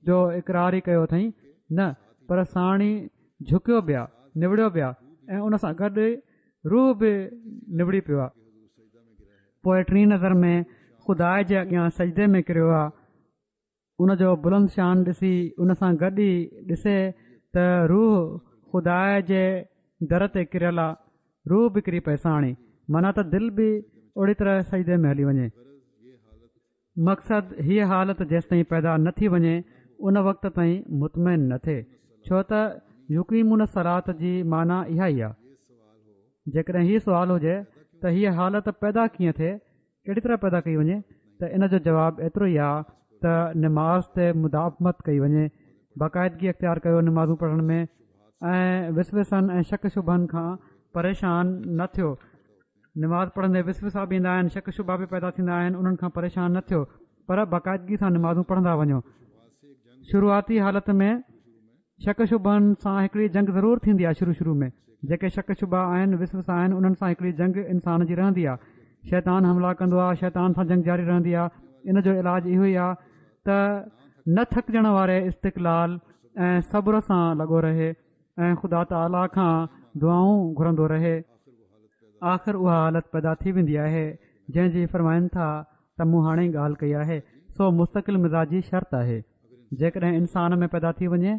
जो इक़रार ई कयो अथई, न पर साण ई झुकियो बि आहे, निवड़ियो बि आहे ऐं उन सां गॾु रूह बि निवड़ी पियो आहे। पोइ 3 नज़र में ख़ुदा जे अॻियां सजदे में किरियो आहे। उन जो बुलंद शान ॾिसी उन सां गॾु ई ॾिसे त रूह ख़ुदा जे दर ते किरियल आहे। रूह बि किरी पए साण ई। माना त दिलि बि ओड़ी तरह सजदे में हली वञे। मक़सदु हीअ हालत जेसि ताईं पैदा न थी वञे उन वक़्त ताईं मुतमइन न थिए, छो त युकीमुन सलात जी माना इहा ई आहे। जेकॾहिं हीउ सुवाल हुजे त हीअ हालत पैदा कीअं थिए, कहिड़ी तरह पैदा कई वञे, त इन जो जवाबु एतिरो ई आहे त निमाज़ ते मुदाफ़मत कई वञे, बाक़ाइदगी अख़्तियार कयो निमाज़ूं पढ़ण में ऐं विसविसनि ऐं शक शुबहनि खां परेशान न थियो। निमाज़ पढ़ंदे विसविसा बि ईंदा आहिनि, शक शुबा बि पैदा थींदा आहिनि, उन्हनि खां परेशान न थियो पर बाक़ाइदगी सां निमाज़ूं पढ़ंदा वञो। शुरूआती हालत में शक शुबहनि सां हिकिड़ी जंग ज़रूरु थींदी आहे। शुरू में जेके शक शुबा आहिनि, विसविसा आहिनि, उन्हनि सां हिकिड़ी जंग इंसान जी रहंदी आहे। शैतान हमला कंदो आहे, शैतान सां जंग जारी रहंदी आहे। इन जो इलाजु इहो ई आहे त न थकिजण वारे इस्तिक़लाल ऐं सब्र सां लॻो रहे ऐं ख़ुदा ताला खां दुआऊं घुरंदो रहे। आख़िर उहा हालत पैदा थी वेंदी आहे जंहिंजी फरमाइनि था त मूं हाणे ई ॻाल्हि कई आहे। सो मुस्तक़िल मिज़ाजी शर्त आहे। जेकॾहिं इंसान में पैदा थी वञे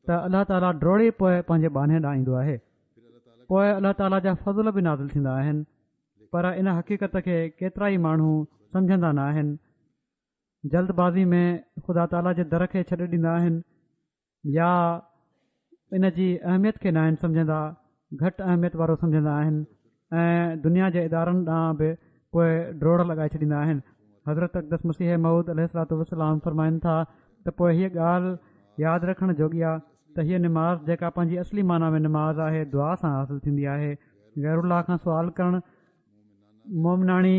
त अलाह ताला ड्रोड़ी पोइ पंहिंजे बाने ॾांहुं ईंदो आहे। पोइ अलाह ताला जा फज़ल बि नाज़िल थींदा आहिनि, पर इन हक़ीक़त खे केतिरा ई माण्हू सम्झंदा न आहिनि। जल्दबाज़ी में ख़ुदा ताला जे दर खे छॾे ॾींदा आहिनि या इन जी अहमियत खे न आहिनि सम्झंदा, घटि अहमियत वारो सम्झंदा आहिनि ऐं दुनिया जे इदारनि ॾांहुं बि पोइ ड्रोड़ लॻाए छॾींदा आहिनि। हज़रत अक़दस मसीह मऊद अलैहिस्सलातु वस्सलाम फरमाइनि था त पोइ हीअ ॻाल्हि यादि रखणु जोॻी आहे त हीअ निमाज़ जेका पंहिंजी असली माना में निमाज़ आहे, दुआ सां हासिलु थींदी आहे। गैरुल्लाह खां सुवाल करणु मोमिनाणी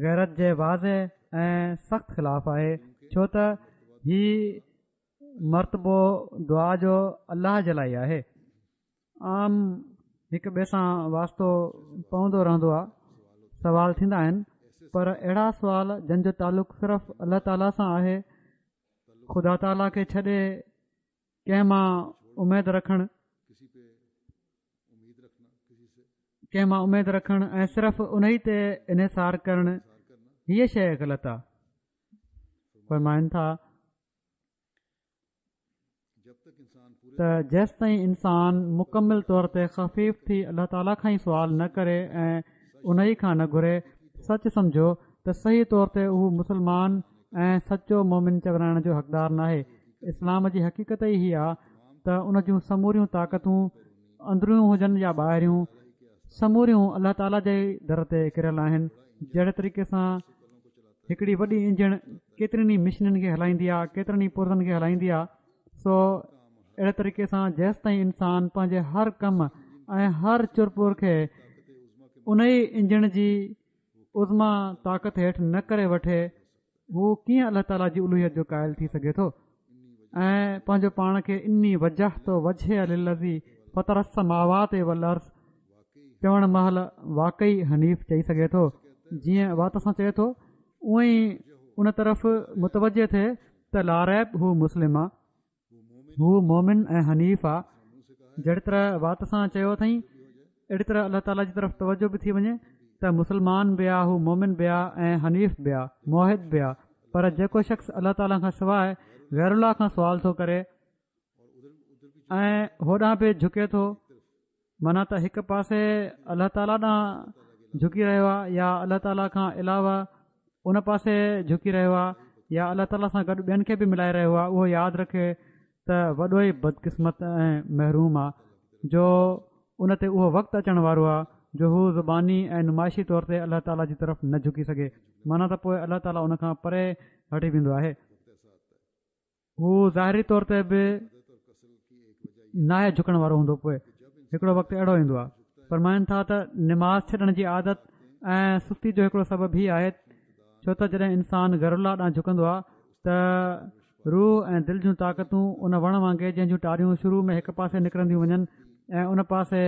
गैरत जे वाज़े ऐं सख़्तु ख़िलाफ़ु आहे, छो त ही मर्तबो दुआ जो अलाह जे लाइ आहे। आम हिक ॿिए सां वास्तो पवंदो रहंदो आहे, सवाल थींदा आहिनि, पर अहिड़ा सुवाल जंहिंजो तालुक़ु सिर्फ़ु अलाह ताला सां आहे, ख़ुदा ताला खे छॾे कंहिं मां उमेद रखणु ऐं सिर्फ़ु उन ई ते इन्हिसार करणु, हीअ शइ ग़लति आहे। फरमाइनि था त जेसि ताईं इंसान मुकमिल तौर ते ख़फ़ीफ़ थी अलाह ताला खां ई सुवाल न करे ऐं उन ई खां न घुरे, सच सम्झो त सही तौर ते उहो मुस्लमान ऐं सचो मोमिन चवराइण जो हक़दार नाहे। इस्लाम जी हक़ीक़त ई हीअ आहे त उन जूं समूरियूं ताक़तूं अंदरियूं हुजनि या ॿाहिरियूं, समूरियूं अलाह ताला जे दर ते किरियल आहिनि। जहिड़े तरीक़े सां हिकिड़ी वॾी इंजण केतिरनि ई मिशननि खे हलाईंदी आहे, केतिरनि ई पुर्ज़नि खे हलाईंदी आहे, सो अहिड़े तरीक़े सां जेसि ताईं इंसान पंहिंजे हर कमु ऐं हर चुरपुर खे उन ई इंजण जी उज़मा ताक़त हेठि न करे वठे, हू कीअं अलाह ताला जी उलूहियत जो क़ाइल थी सघे थो ऐं पंहिंजो पाण खे इन्नी वजह तो वजह अलिलज़ी फ़तरस समावात वल अर्ज़ चवण महिल वाक़ई हनीफ़ चई सघे थो। जीअं वात सां चए थो, उअं ई उन तरफ़ मुतवजे थिए त लारैब हू मुस्लिम आहे, हू मोमिन ऐं हनीफ़ आहे। जहिड़ी तरह वात सां चयो अथई अहिड़ी तरह अलाह ताला जी तरफ़ तवजो बि थी वञे त मुस्लमान बि आहे, हू मोमिन बि आहे ऐं हनीफ़ बि आहे, मोहिद बि आहे। पर जेको शख़्स अलाह ताला खां सवाइ गैरुल्लाह खां सुवाल थो करे ऐं होॾां बि झुके थो, माना त हिकु पासे अलाह ताला ॾांहुं झुकी रहियो आहे या अलाह ताला खां अलावा उन पासे झुकी रहियो आहे या अलाह ताला सां गॾु ॿियनि खे बि मिलाए रहियो आहे, उहो यादि रखे त वॾो ई बदकिस्मत ऐं महरूम आहे जो उन ते उहो वक़्तु अचण वारो आहे जो हू ज़ुबानी ऐं नुमाइशी तौर ते अलाह ताला जी तरफ़ न झुकी सघे, माना त पोइ अलाह ताला उन खां परे हटी वेंदो आहे। हू ज़ाहिरी तौर ते बि नाहे झुकण वारो हूंदो, पोइ हिकिड़ो वक़्तु अहिड़ो ईंदो आहे। फरमाइनि था त निमाज़ छॾण जी आदत ऐं सुस्ती जो हिकिड़ो सबबु ई आहे, छो त जॾहिं इंसानु गैरुल्लाह ॾांहुं झुकंदो आहे त रूह ऐं दिलि जूं ताक़तूं उन वण वांगुरु जंहिंजूं टारियूं शुरू में हिकु पासे निकिरंदियूं वञनि ऐं उन पासे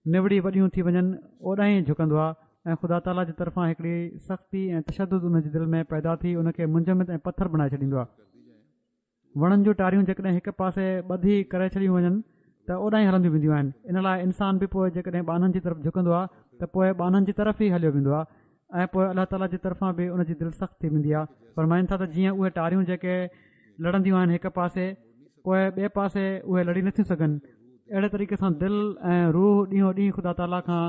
निवड़ी वॾियूं थी वञनि, ओॾां ई झुकंदो आहे ऐं ख़ुदा ताला जी तरफ़ां हिकिड़ी सख़्ती ऐं तशदुद उन जी दिलि में पैदा थी उनखे मुंजमिद ऐं पथर बणाए छॾींदो आहे। वणनि जूं टारियूं जेकॾहिं हिकु पासे ॿधी करे छॾियूं वञनि त ओॾां ई हलंदियूं वेंदियूं आहिनि। इन लाइ इंसान बि पोइ जेकॾहिं बाननि जी तरफ़ झुकंदो आहे त पोइ बाननि जी तरफ़ ई हलियो वेंदो आहे ऐं पोइ अलाह ताला जी तरफ़ां बि उनजी दिलि सख़्तु थी वेंदी आहे। फरमाइनि था त जीअं उहे टारियूं जेके लड़ंदियूं आहिनि हिकु पासे, पोइ ॿिए पासे उहे लड़ी नथियूं सघनि, अहिड़े तरीक़े सां दिलि ऐं रूह ॾींहों ॾींहुं ख़ुदा ताला खां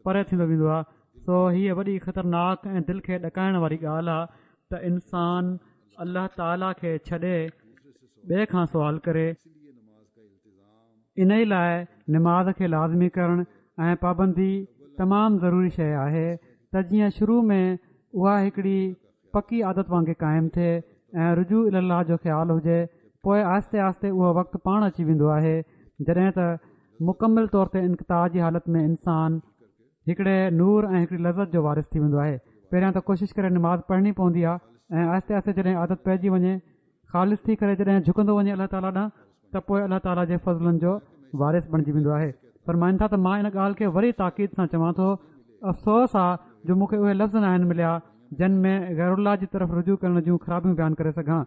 परे थींदो वेंदो आहे। सो हीअ वॾी ख़तरनाक ऐं दिलि खे ॾकाइण वारी ॻाल्हि आहे त इंसान अलाह ताला खे छॾे ॿिए खां सुवाल करे। इन ई लाइ निमाज़ खे लाज़मी करणु ऐं पाबंदी तमामु ज़रूरी शइ आहे त जीअं शुरू में उहा हिकिड़ी पकी आदत वांगुरु क़ाइमु थिए ऐं रुजू इलाह जो ख़्यालु हुजे, पोइ आहिस्ते आहिस्ते उहो वक़्तु पाण अची वेंदो आहे जॾहिं त मुकमिल तौर ते इनक़ता जी हालत में इंसान हिकिड़े नूर ऐं हिकिड़ी लज़त जो वारिस थी वेंदो आहे। पहिरियां त कोशिशि करे निमाज़ पढ़णी पवंदी आहे ऐं आहिस्ते आहिस्ते जॾहिं आदत पइजी वञे, ख़ालिस थी करे जॾहिं झुकंदो वञे अलाह ताला ॾांहुं त पोइ अलाह ताला जे फज़लनि जो वारिस बणिजी वेंदो आहे। फरमाइनि था त मां इन ॻाल्हि खे वरी ताक़ीद सां चवां थो, अफ़सोस आहे जो मूंखे उहे लफ़्ज़ न आहिनि मिलिया जिन में गैरुल्लाह जी तरफ़ रुजू करण जूं ख़राबियूं बयानु करे सघां।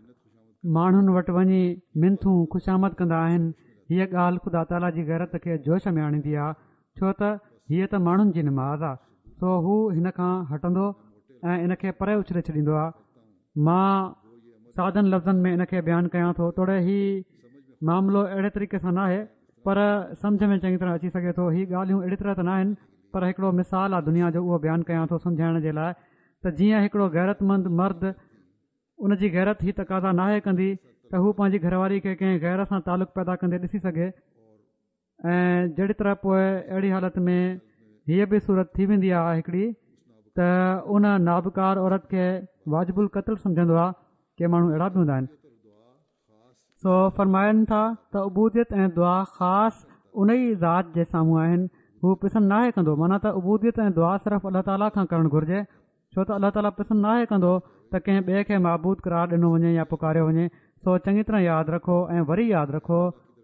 माण्हुनि वटि वञी मिंथूं ख़ुशामद कंदा आहिनि, हीअ ॻाल्हि ख़ुदा ताला जी गैरत खे जोश में आणींदी आहे, छो त हीअ त माण्हुनि जी निमाज़ आहे। सो हू हिन खां हटंदो ऐं इन खे परे उछले छॾींदो आहे। मां सादनि लफ़्ज़नि में इन खे बयानु कयां थो, तोड़े ही मामिलो अहिड़े तरीक़े सां न आहे पर सम्झ में चङी तरह अची सघे थो। हीअ ॻाल्हियूं अहिड़ी तरह त न आहिनि पर हिकिड़ो मिसाल आहे दुनिया जो, उहो बयानु कयां थो सम्झाइण जे लाइ त जीअं हिकिड़ो गैरतमंद मर्द उनजी गैरत ही तक़ाज़ा नाहे कंदी त हू पंहिंजी घरवारी खे कंहिं गैर सां तालुक़ु पैदा कंदे ॾिसी सघे, ऐं जहिड़ी तरह पोइ अहिड़ी हालत में हीअ बि सूरत थी वेंदी आहे हिकिड़ी त उन नाबकार औरत खे वाजिबुल क़त्ल सम्झंदो आहे। के माण्हू अहिड़ा बि हूंदा आहिनि। सो फरमाइनि था त उबूदियत ऐं दुआ ख़ासि उन ई ज़ात जे साम्हूं आहिनि, हू पसंदि नाहे कंदो, माना त उबूदियत ऐं दुआ सिर्फ़ु अलाह ताला खां करणु घुरिजे, छो त अलाह ताला पसंदि नाहे कंदो त कंहिं ॿिए खे महबूद करार ॾिनो वञे या पुकारियो वञे। सो चङी तरह यादि रखो ऐं वरी यादि रखो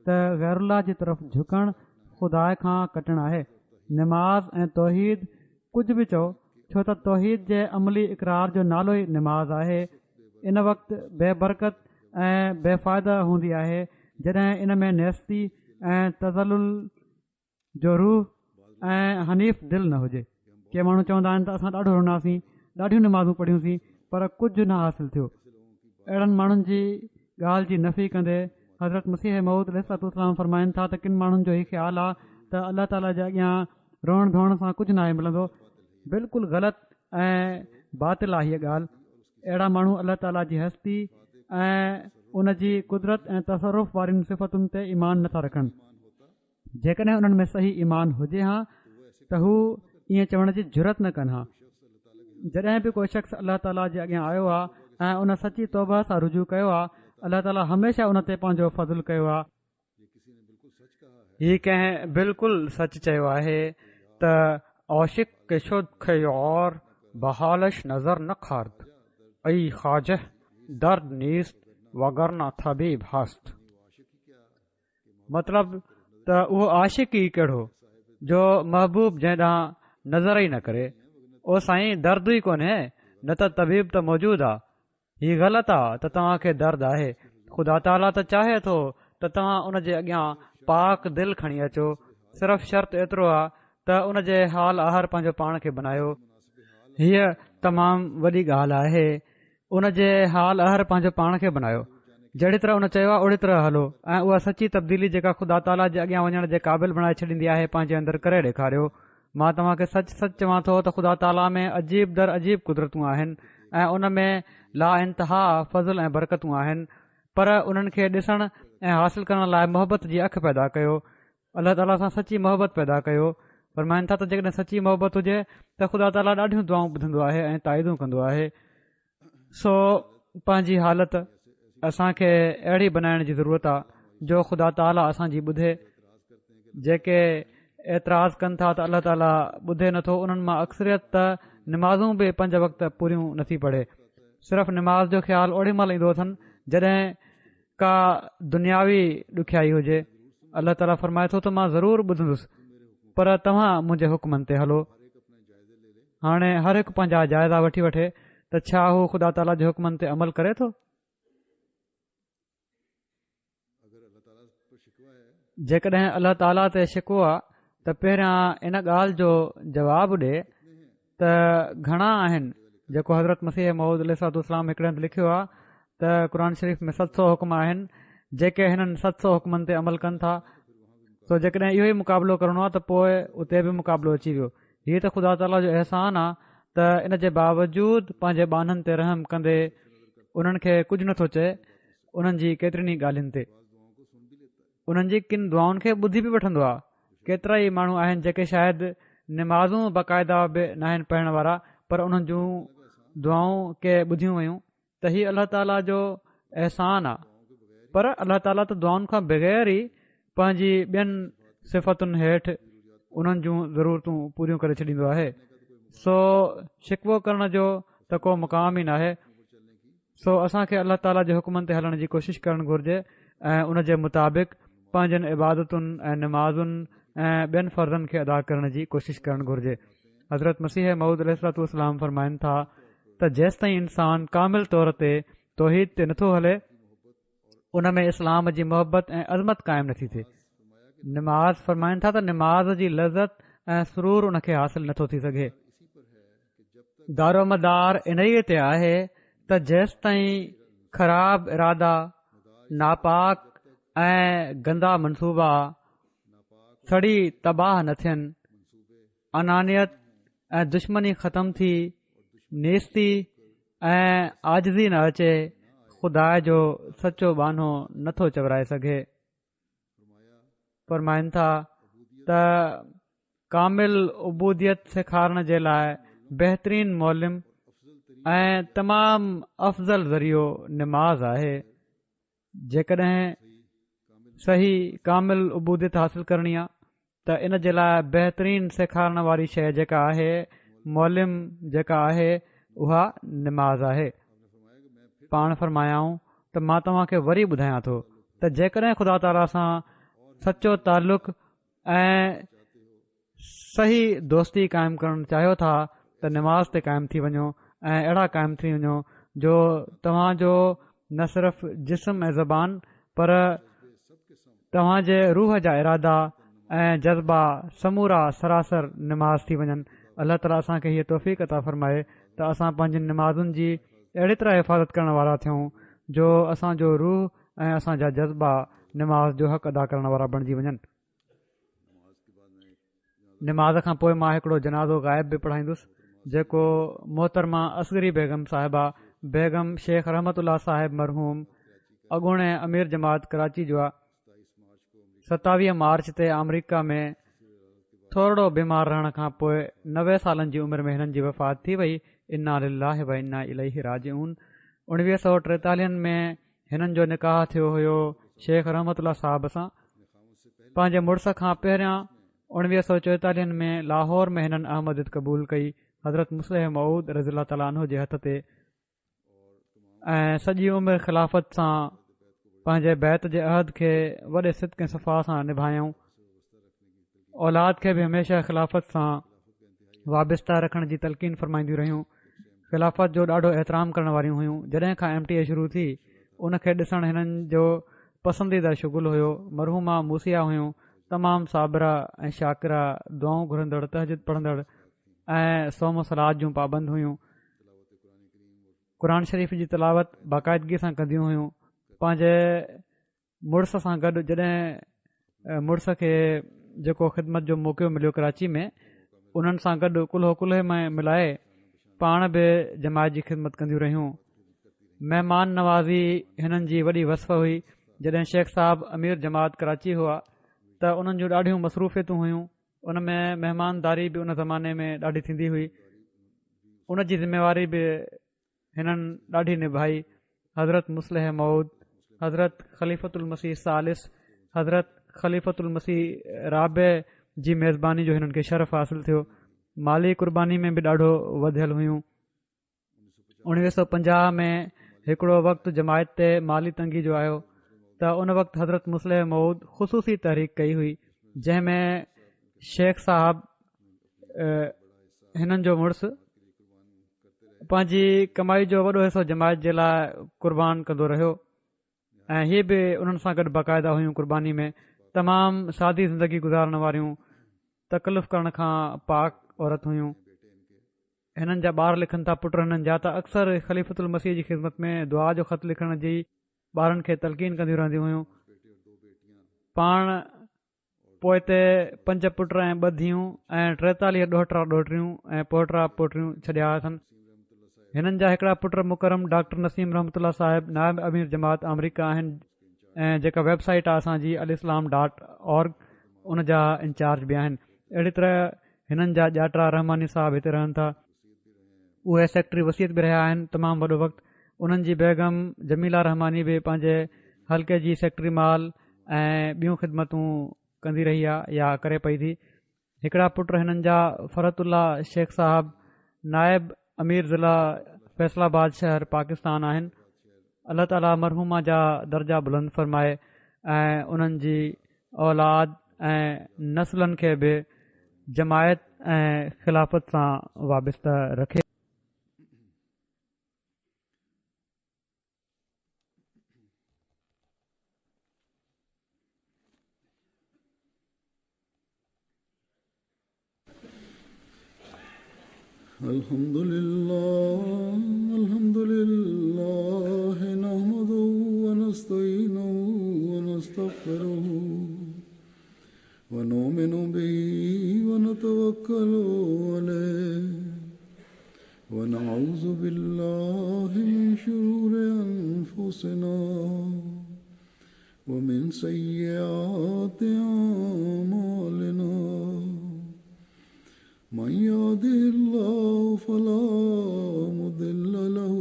त गैरुल्लाह जी तरफ़ झुकणु ख़ुदा खां कटणु आहे। निमाज़ ऐं तौहीद कुझु बि चओ, छो त तौहीद जे अमली इक़रार जो नालो ई निमाज़ आहे। इन वक़्तु बेबरकत ऐं बेफ़ाइदा हूंदी आहे जॾहिं इन में नेस्ती ऐं तज़ल्लुल जो रूह ऐं हनीफ़ दिलि न हुजे। के माण्हू चवंदा आहिनि त असां ॾाढो रुनासीं, ॾाढियूं निमाज़ूं पढ़ियूंसीं पर कुझु न हासिलु थियो। अहिड़नि माण्हुनि जी ॻाल्हि जी नफ़ी कंदे हज़रत मसीह मऊद अलैहिस्सलाम फरमाइनि था त किन माण्हुनि जो ई ख़्यालु आहे त अलाह ताला जे अॻियां रोअण धोअण सां कुझु नाहे मिलंदो। बिल्कुलु ग़लति ऐं बातिल आहे हीअ ॻाल्हि। अहिड़ा माण्हू अलाह ताला जी हस्ती ऐं उन जी कुदरत ऐं तसरुफ़ वारियुनि सिफ़तुनि ते ईमान नथा रखनि। जेकॾहिं उन्हनि में सही ईमान हुजे हा त हू ईअं चवण जी जुरत न कनि हा। जॾहिं बि कोई शख़्स अलाह ताला जे अॻियां आयो आहे ऐं उन सची तौबा सां रुजू कयो आहे, अलाह ताला हमेशह उन ते पंहिंजो फज़ुल कयो आहे। हीअ कंहिं बिल्कुलु सच चयो आहे त औशिक के शुद्ध खयोर बहालश नज़र न खार्द ऐं ख़ाजह दर्द नीस्त वगरना तबीब हस्त। मतिलबु त उहो आशिक ई कहिड़ो जो महबूब जंहिं ॾांहुं नज़र ई न करे। ओ साईं दर्द ई कोन्हे, न त तबीब त मौजूदु आहे। हीउ ग़लति आहे त तव्हां खे दर्द आहे। ख़ुदा ताला त चाहे थो त तव्हां उन जे अॻियां पाक दिल खणी अचो। सिर्फ़ शर्त एतिरो आहे त उन जे हाल आहर पंहिंजो पाण खे बनायो। हीअ तमामु वॾी ॻाल्हि आहे। उन जे हाल आहर पंहिंजो पाण खे बनायो। जहिड़ी तरह उन चयो आहे ओड़ी तरह हलो ऐं उहा सची तब्दीली जेका ख़ुदा ताला जे अॻियां वञण जे क़ाबिल बणाए छॾींदी आहे पंहिंजे अंदरि करे ॾेखारियो। मां तव्हां खे सच सच चवां थो त ख़ुदा ताला में अजीब दर अजीब कुदरतूं आहिनि ऐं उन में ला इंतिहा फज़ल ऐं बरकतूं आहिनि। पर उन्हनि खे ॾिसण ऐं हासिल करण लाइ मोहबत जी अखि पैदा कयो। अल्लाह ताला सां सची मोहबत पैदा कयो। फरमाइनि था त जेकॾहिं सची मोहबत हुजे त ख़ुदा ताला ॾाढियूं दुआऊं ॿुधंदो आहे ऐं ताईदूं कंदो आहे। सो पंहिंजी हालति असांखे अहिड़ी बनाइण जी ज़रूरत आहे जो ख़ुदा ताला असांजी ॿुधे। जेके एतिराज़ कनि था त अल्लाह ताला ॿुधे नथो, उन्हनि मां अक्सरियत त निमाज़ूं बि 5 वक़्त पूरियूं नथी पढ़े। सिर्फ़ निमाज़ जो ख़्यालु ओॾी महिल ईंदो अथनि जॾहिं का दुनियावी ॾुखियाई हुजे। अल्लाह ताला फरमाए थो त मां ज़रूरु ॿुधंदुसि, पर तव्हां मुंहिंजे हुकमनि ते हलो। हाणे हर हिकु पंहिंजा जाइज़ा वठी वठे त छा हू ख़ुदा ताला जे हुकमनि ते अमल करे थो। जेकॾहिं अल्लाह ताला ते शिकवो आहे त पहिरियां इन ॻाल्हि जो जवाबु ॾे त घणा आहिनि। जेको हज़रत मसीह मऊद अलैहिस्सलाम हिकिड़े हंधि लिखियो आहे त क़ुर शरीफ़ में 700 हुकम आहिनि जेके हिननि 700 हुकमनि ते अमल कनि था। सो जेकॾहिं इहो ई मुक़ाबिलो करणो आहे त पोइ उते बि मुक़ाबिलो अची वियो। हीअ त ख़ुदा ताला जो अहसान आहे त इन जे बावजूद पंहिंजे ॿाननि ते रहम कंदे उन्हनि खे कुझु नथो चए। उन्हनि जी केतिरनि ॻाल्हियुनि ते उन्हनि जी किन दुआउनि खे ॿुधी बि वठंदो आहे। केतिरा ई माण्हू आहिनि जेके शायदि निमाज़ूं बाक़ाइदा बि न आहिनि पढ़ण वारा, पर उन्हनि जूं दुआऊं के ॿुधियूं वयूं त हीउ अल्लाह ताला जो अहसान आहे। पर अल्लाह ताला त दुआउनि खां बग़ैर ई पंहिंजी ॿियनि सिफ़तुनि हेठि उन्हनि जूं ज़रूरतूं पूरियूं करे छॾींदो आहे। सो शिकवो करण जो त को मुक़ाम ई न आहे। सो असांखे अल्लाह ताला जे हुकमनि ते हलण जी कोशिशि करणु घुरिजे ऐं उन जे मुताबिक़ पंहिंजनि इबादतुनि ऐं निमाज़ुनि ऐं ॿियनि फ़र्ज़नि खे अदा करण जी कोशिशि करणु घुरिजे। हज़रत मसीह मऊद अलैहिस्सलाम फरमाइनि था त जेसि ताईं इंसानु कामिल तौर ते तौहीद ते नथो हले उन में इस्लाम जी मोहबत ऐं अज़मत क़ाइमु नथी थिए। निमाज़ फरमाइनि था त निमाज़ जी लज़त ऐं सुरूर उन खे हासिल नथो थी सघे। दारोमदार इन ई ते आहे त जेसि ताईं ख़राब इरादा, नापाक ऐं गंदा मनसूबा सड़ी तबाह न थियनि, अनानियत ऐं दुश्मनी ख़तमु थी, नेस्ती ऐं आजिज़ी न अचे, ख़ुदा जो सचो बानो नथो चवराए सघे। फरमाइनि था त कामिल उबूदियत सेखारण जे लाइ बहितरीन मौलिम ऐं तमामु अफ़ज़ल ज़रियो निमाज़ आहे। जेकॾहिं सही कामिल उबूदियत हासिल करणी आहे त इन जे लाइ बहितरीन सेखारण वारी शइ जेका आहे, मौलिम जेका आहे, उहा निमाज़ आहे। पाण फरमायाऊं त मां तव्हांखे वरी ॿुधायां थो त जेकॾहिं ख़ुदा ताला सां सचो तालुक़ ऐं सही दोस्ती क़ाइमु करणु चाहियो था त निमाज़ ते क़ाइमु थी वञो ऐं अहिड़ा क़ाइमु थी वञो जो तव्हांजो न सिर्फ़ जिस्म ऐं ज़बान पर तव्हांजे रूह जा इरादा ऐं जज़्बा समूरा सरासर निमाज़ थी वञनि। अल्लाह ताला असांखे हीअ तौफ़ीक़ अता फ़रमाए त असां पंहिंजी निमाज़ुनि जी अहिड़ी तरह हिफ़ाज़त करण वारा थियूं जो असांजो रूह ऐं असांजा जज़्बा निमाज़ जो हक़ अदा करण वारा बणिजी वञनि। निमाज़ खां पोइ मां हिकिड़ो जनाज़ो ग़ाइब बि पढ़ाईंदुसि जेको मोहतरमा असगरी बेगम साहिबा बेगम शेख रहमतुल्लाह साहिब मरहूम अॻूणे अमीर जमात कराची जो आहे। 27 मार्च ते अमरीका में थोरो बीमार रहण खां पोइ 90 सालनि जी उमिरि में हिननि जी वफ़ात थी वई। इन्ना लिल्लाहि व इन्ना इलैहि राजिऊन। 1943 में हिननि जो निकाह थियो हुयो शेख रहमतुल्लाह साहिब सां। पंहिंजे मुड़ुस खां पहिरियां 1944 में लाहौर में हिननि अहमद क़बूल कई हज़रत मुस्लिह मऊद रज़ियल्लाहु ताला अन्हु जे हथ ते ऐं सॼी उमिरि ख़िलाफ़त सां पंहिंजे बैत जे अहद खे वॾे सिदक़ ऐं सफ़ा सां निभायऊं। औलाद खे बि हमेशह ख़िलाफ़त सां वाबिस्ता रखण जी तलक़ीन फ़रमाईंदियूं रहियूं। ख़िलाफ़त जो ॾाढो एतिराम करण वारियूं हुयूं। जॾहिं खां MTA शुरू थी उनखे ॾिसणु हिननि जो पसंदीदा शुगुल हुयो। मरहूमा मूसिया हुयूं, तमामु साबरा ऐं शाकिरा, दुआऊं घुरंदड़, तहजुद पढ़ंदड़ ऐं सोम सलाद जूं पाबंद हुयूं। क़ुर शरीफ़ जी तिलावत बाक़ाइदगी सां कंदियूं हुयूं। पंहिंजे मुड़ुस सां गॾु जॾहिं मुड़ुस खे जेको ख़िदमत जो मौक़ो मिलियो कराची में, उन्हनि सां गॾु कुल्हो कुल्हे में मिलाए पाण बि जमायत जी ख़िदमत कंदियूं रहियूं। महिमान नवाज़ी हिननि जी वॾी वसफ़ हुई। जॾहिं शेख साहब अमीर जमात कराची हुआ त उन्हनि जूं ॾाढियूं मसरूफ़ियतूं हुयूं। उन में महिमानदारी बि उन ज़माने में ॾाढी थींदी हुई। उन जी ज़िम्मेवारी बि हिननि ॾाढी निभाई। हज़रत मुस्लिह मऊद, हज़रत ख़लीफ़तुल मसीह सालिस, हज़रत ख़लीफ़तुल मसीह राबे जी मेज़बानी जो हिननि खे शरफ़ हासिलु थियो। माली क़ुर्बानी में बि ॾाढो वधियल हुयूं। 1950 में हिकिड़ो वक़्तु जमायत ते माली तंगी जो आयो त उन वक़्तु हज़रत मुस्लिह मऊद ख़ुसूसी तहरीक कई हुई, जंहिंमें शेख साहब हिननि जो मुड़ुसु पंहिंजी कमाई जो वॾो हिसो जमायत जे लाइ क़ुर्बान कंदो रहियो ऐं हीअ बि उन्हनि सां गॾु बाक़ाइदा हुयूं। क़ुर्बानी में तमामु सादी ज़िंदगी गुज़ारण वारियूं, तकलीफ़ करण खां पाक औरत हुयूं। हिननि जा ॿार लिखनि था, पुट हिननि जा त अक्सर ख़लीफ़तुल मसीह जी ख़िदमत में दुआ जो ख़त लिखण जी ॿारनि खे तलक़ीन कंदियूं रहंदियूं हुयूं। पाण पोइ ते 5 पुट ऐं 2 धीअरूं ऐं 43 ॾोहिटा ॾोहिटियूं ऐं पोटा पोटियूं छॾिया अथनि। हिननि जा हिकिड़ा पुट मुकरम डॉक्टर नसीम रहमतुल्लाह साहिब नायब अमीर जमात अमरीका आहिनि ऐं जेका वेबसाइट आहे असांजी alislam.org उन जा इंचार्ज बि आहिनि। अहिड़ी तरह हिननि जा ॼाटा रहमानी साहिब हिते रहनि था। उहे सेक्रेटरी वसियत बि रहिया आहिनि तमामु वॾो वक़्तु। उन्हनि जी बेगम जमीला रहमानी बि पंहिंजे हल्के जी सेक्रेटरी माल ऐं ॿियूं ख़िदमतूं कंदी रही आहे या करे पई थी। हिकिड़ा पुट हिननि जा फ़रतुल्ला शेख साहब नायब अमीर ज़िला फैसलाबाद शहर पाकिस्तान आहिनि। अल्लाह ताला मरहूमा जा दर्जा बुलंद फ़रमाए ऐं उन्हनि जी औलाद ऐं नसलनि खे बि जमायत ऐं ख़िलाफ़त सां वाबस्ता रखे। الحمد لله نحمده ونستعينه ونستغفره ونؤمن به ونتوكل عليه ونعوذ بالله من شرور أنفسنا ومن سيئات أعمالنا من يهده الله فلا مضل له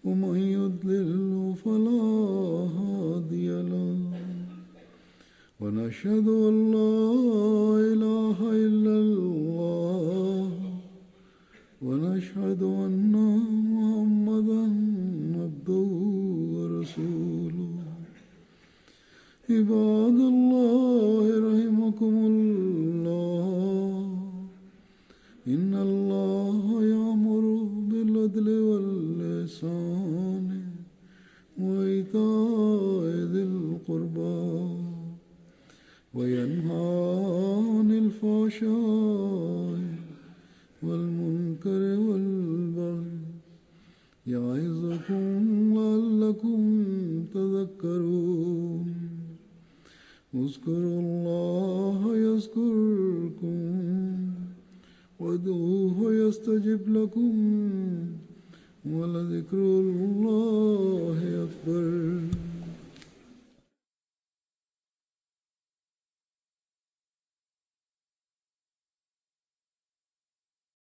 ومن يضلل فلا هادي له ونشهد أن لا إله إلا الله ونشهد أن محمدا عبده ورسوله عباد الله رحمكم الله إن الله يأمر بالعدل والإحسان وإيتاء ذي القربى وينهى عن الفحشاء والمنكر والبغي يعظكم لعلكم تذكرون اذكروا الله يذكركم وادعوه يستجب لكم ولذكر الله